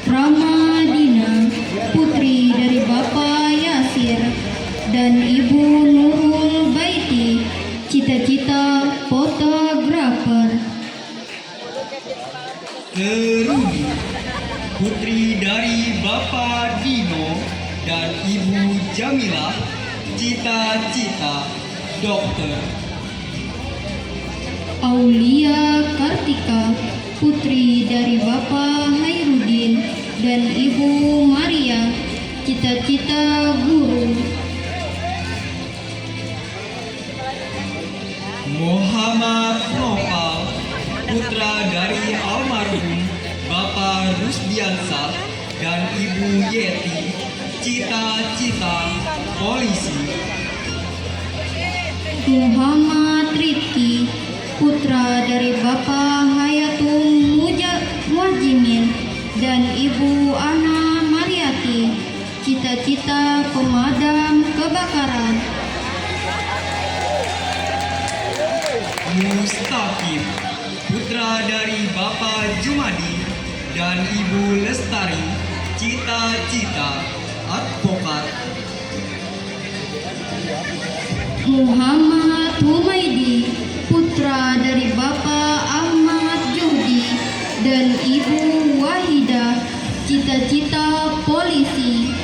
Ramadina, putri dari Bapak Yasir dan Ibu Nurul Baiti, cita-cita fotografer. Terudi, putri dari Bapak Dino dan Ibu Jamilah, cita-cita dokter. Aulia Kartika, putri dari Bapak Hairudin dan Ibu Maria, cita-cita guru. Muhammad Nopal, putra dari almarhum Bapak Rusdiansah dan Ibu Yeti, cita-cita polisi. Muhammad Rifki, putra dari Bapak Hayatum Mujimin dan Ibu Ana Mariati, cita-cita pemadam kebakaran. Mustaqim, putra dari Bapak Jumadi dan Ibu Lestari, cita-cita advokat. Muhammad Humaidi, putra dari Bapak Ahmad Juhdi dan Ibu Wahidah, cita-cita polisi.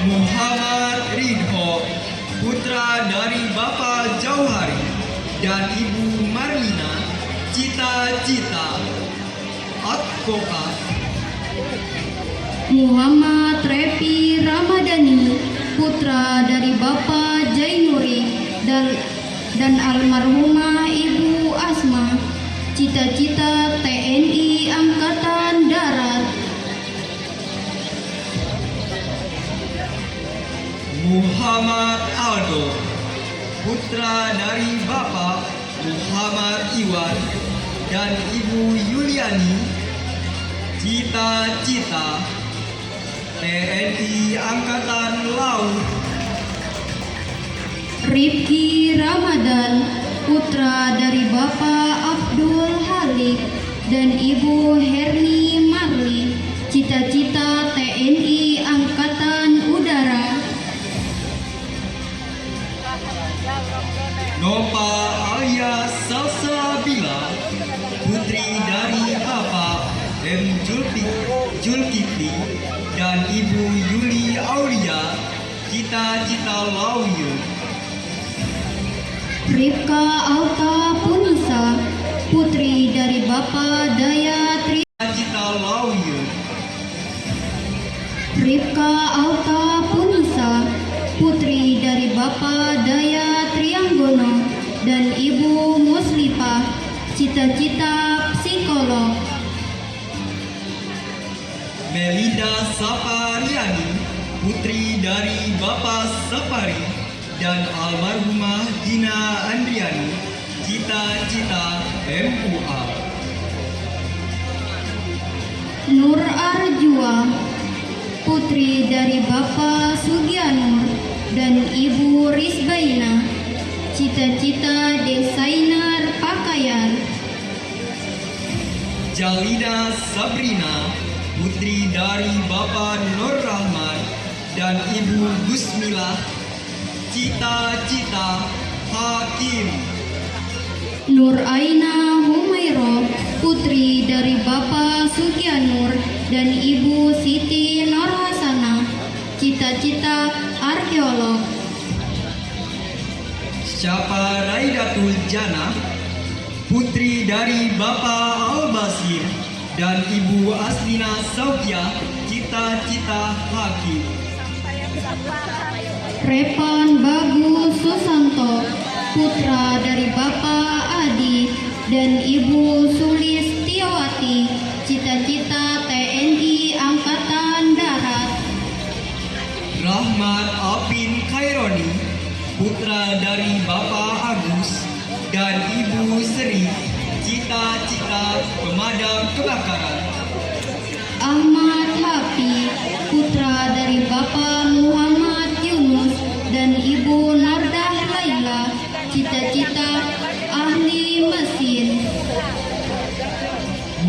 Muhammad Ridho, putra dari Bapak Jauhari dan Ibu Marlina, cita-cita advokat. Muhammad Repi Ramadhani, putra dari Bapak Jainuri dan almarhumah Ibu Asma, cita-cita TNI Angkatan Darat. Muhammad Aldo, putra dari Bapak Muhammad Iwan dan Ibu Yuliani, cita-cita TNI Angkatan Laut. Rifki Ramadan, putra dari Bapak Abdul Halik dan Ibu Herni Marli, cita-cita TNI Angkatan Udara. Nova Alia Salsabila, putri dari Bapak M. Julkifli dan Ibu Yuli Aulia, cita-cita lawyer. Rifka Alta Punisa, putri dari Bapak Daya Tri. Cita-cita lawyer. Rifka Alta Punisa, putri dari Bapak Daya Trianggono dan Ibu Muslifah, cita-cita psikolog. Melinda Sapariani, putri dari Bapak Sapari dan almarhumah Gina Andriani, cita-cita MUA. Nur Arjua, putri dari Bapak Sugianur dan Ibu Risbaina, cita-cita desainer pakaian. Jalina Sabrina, putri dari Bapak Nur Rahman dan Ibu Gusmilah, cita-cita hakim. Nur Aina Humairo, putri dari Bapak Sugianur dan Ibu Siti Norhasana, cita-cita arkeolog. Syapa Raidatul Jannah, putri dari Bapak Al-Basir dan Ibu Aslina Saukia, cita-cita hakim. Repan Bagus Susanto, putra dari Bapak Adi dan Ibu Sulistiawati, cita-cita TNI Angkatan Darat. Rahmat Apin Khaironi, putra dari Bapak Agus dan Ibu Seri, cita-cita pemadam kebakaran. Ahmad Hafi, putra dari Bapak Muhammad Yunus dan Ibu Nordah Laila, cita-cita ahli mesin.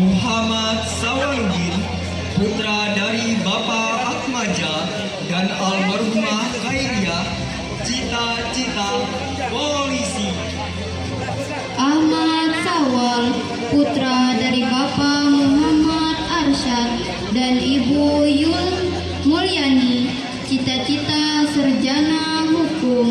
Muhammad Sawaludin, putra dari Bapak Atmaja dan almarhumah Khairia, cita-cita polisi. Ahmad Sawal, putra dari Bapak Muhammad Arsyad dan Ibu Yul Mulyani, cita-cita sarjana hukum.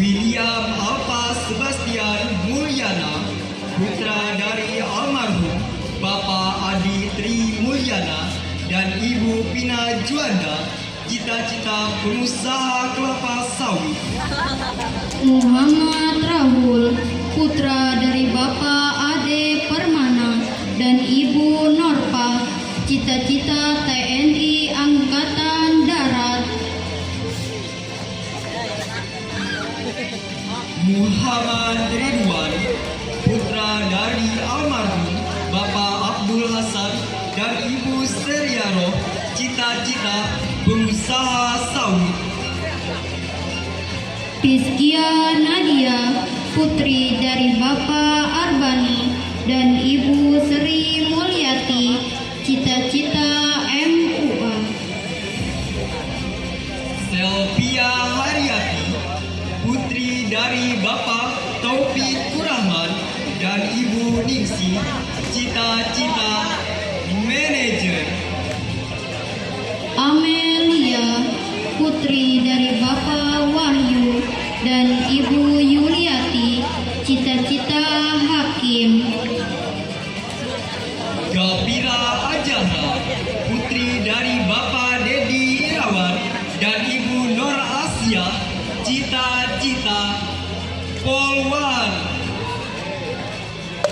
William Alpa Sebastian Mulyana, putra dari almarhum Bapak Adi Tri Mulyana dan Ibu Pina Juanda, cita-cita pengusaha kelapa sawit. Muhammad Rahul, putra dari Bapak Ade Permana dan Ibu Norpa, cita-cita TNI Angkatan Darat. Muhammad Ridwan, putra dari almarhum Bapak Abdul Hasan dan Ibu Seriaro, cita-cita pengusaha sawit. Pizkia Nadia, putri dari Bapak Arbani dan Ibu Sri Mulyati, cita-cita MUA. Selvia Haryati, putri dari Bapak Taufik Kurahman dan Ibu Ningsi, cita-cita manajer. Amelia, putri dari Bapak Wahyu dan Ibu Yuliati, cita-cita hakim. Gapira Ajahra, putri dari Bapak Dedi Irawan dan Ibu Nur Asia, cita-cita polwan.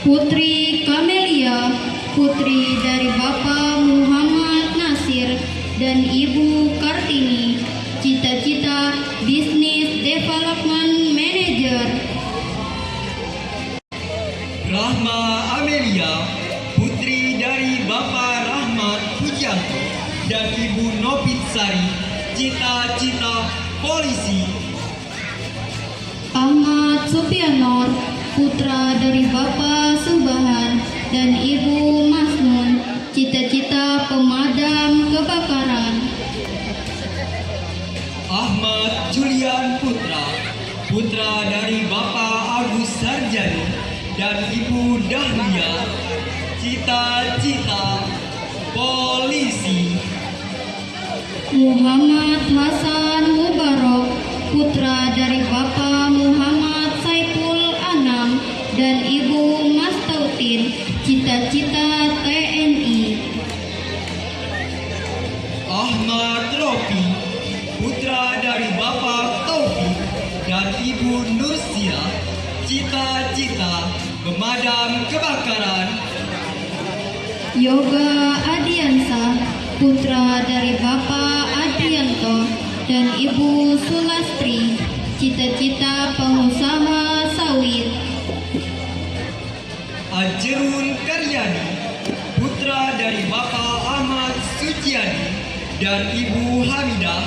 Putri Kamelia, putri dari Bapak Muhammad Nasir dan Ibu Kartini, cita-cita Business Development Manager. Rahma Amelia, putri dari Bapak Rahmat Pujanto dan Ibu Nopit Sari, cita-cita polisi. Ahmad Supianor, putra dari Bapak Subahan dan Ibu Masnun, cita-cita pemadam kebakaran. Ahmad Julian Putra, putra dari Bapak Agus Sarjani dan Ibu Dahlia, cita-cita polisi. Muhammad Hasan Mubarok, putra dari Bapak Muhammad Saiful Anam dan Ibu Mastautin, cita-cita TNI. Ahmad Rofi, putra dari Bapak Taufik dan Ibu Nursia, cita-cita pemadam kebakaran. Yoga Adiansa, putra dari Bapak Adianto dan Ibu Sulastri, cita-cita pengusaha sawit. Ajrun Karyani, putra dari Bapak Ahmad Suciani dan Ibu Hamidah,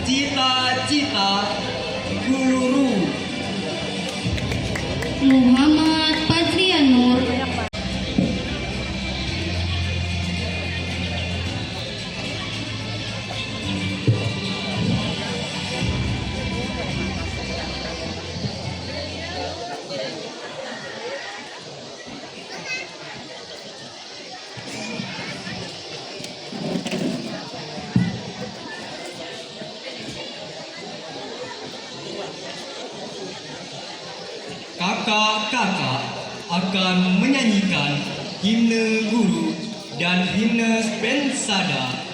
cita-cita guru. Muhammad Fazlianur, Kakak-kakak akan menyanyikan himne guru dan himne Pensada.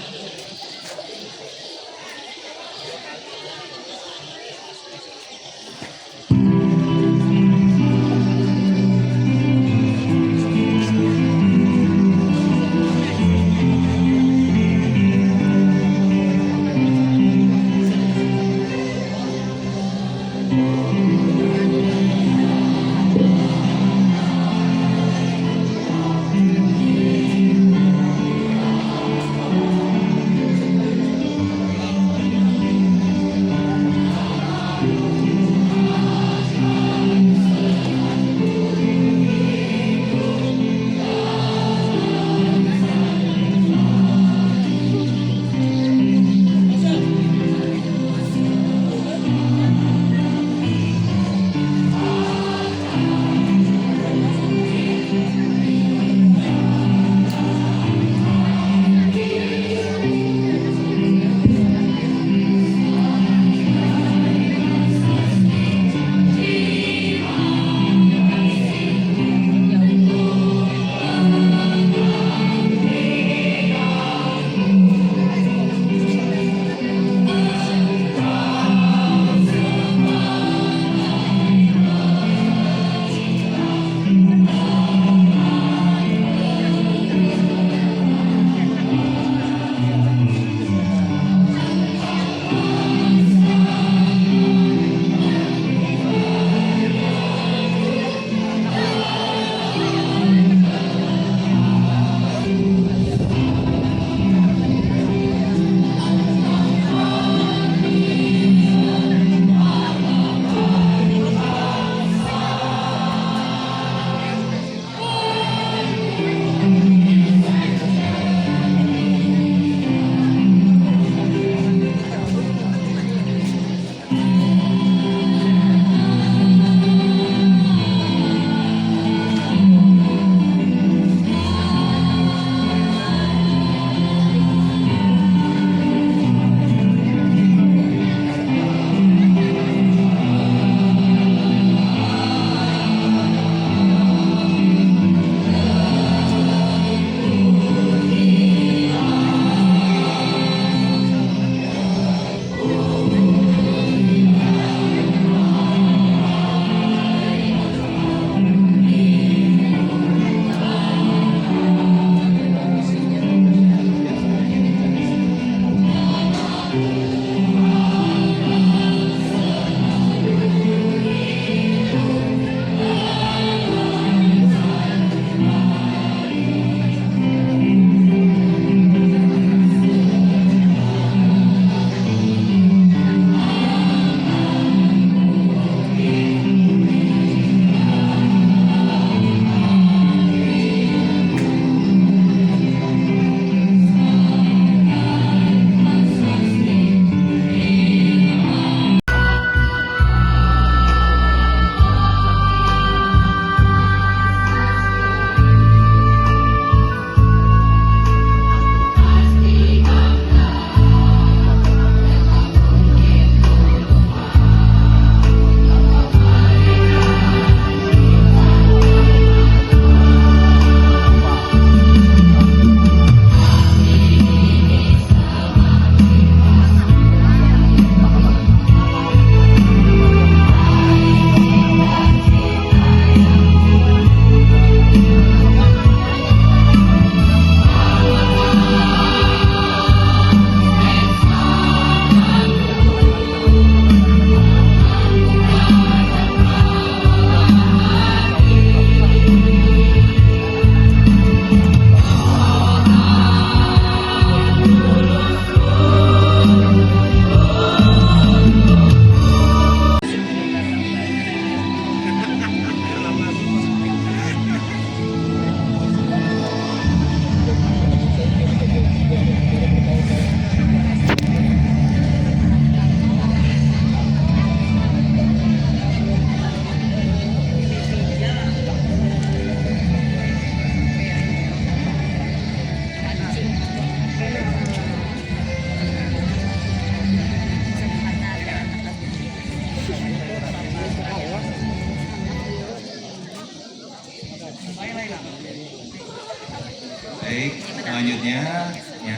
selanjutnya ya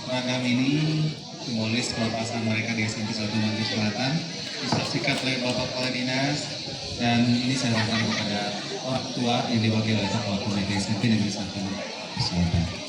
seragam ini simbolis pelepasan mereka di SMP 1 Manti Selatan disaksikan oleh Bapak Kepala Dinas, dan ini saya serahkan kepada orang tua yang diwakili oleh Kepala Komite SMP Negeri 1 Selatan.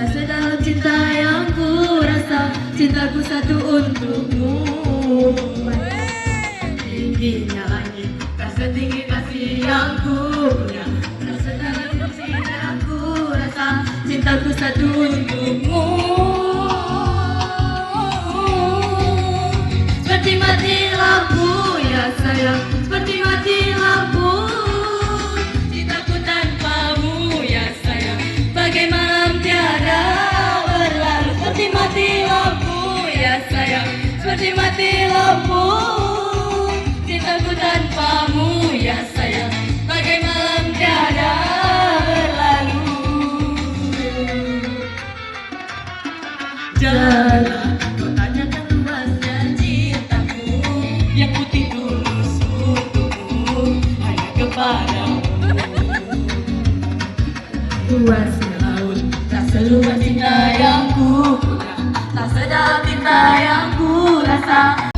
tak sedalam cinta yang ku rasa, cintaku satu untukmu. Tingginya langit, tak setinggi kasih yang ku punya, tak sedalam cinta yang ku rasa, cintaku satu untukmu. Seperti mati lampu ya sayang, seperti mati lampu, cintaku tanpamu ya sayang, bagai malam tiada berlalu. Seperti mati lampu ya sayang, seperti mati lampu, cintaku tanpamu ya sayang, bagai malam tiada berlalu. Janganlah kau tanyakan luasnya cintaku, yang putih tulus untukmu, hanya kepadamu. Luasnya laut, tak seluas cinta yang ku punya, tak sedalam cinta yang ku rasa.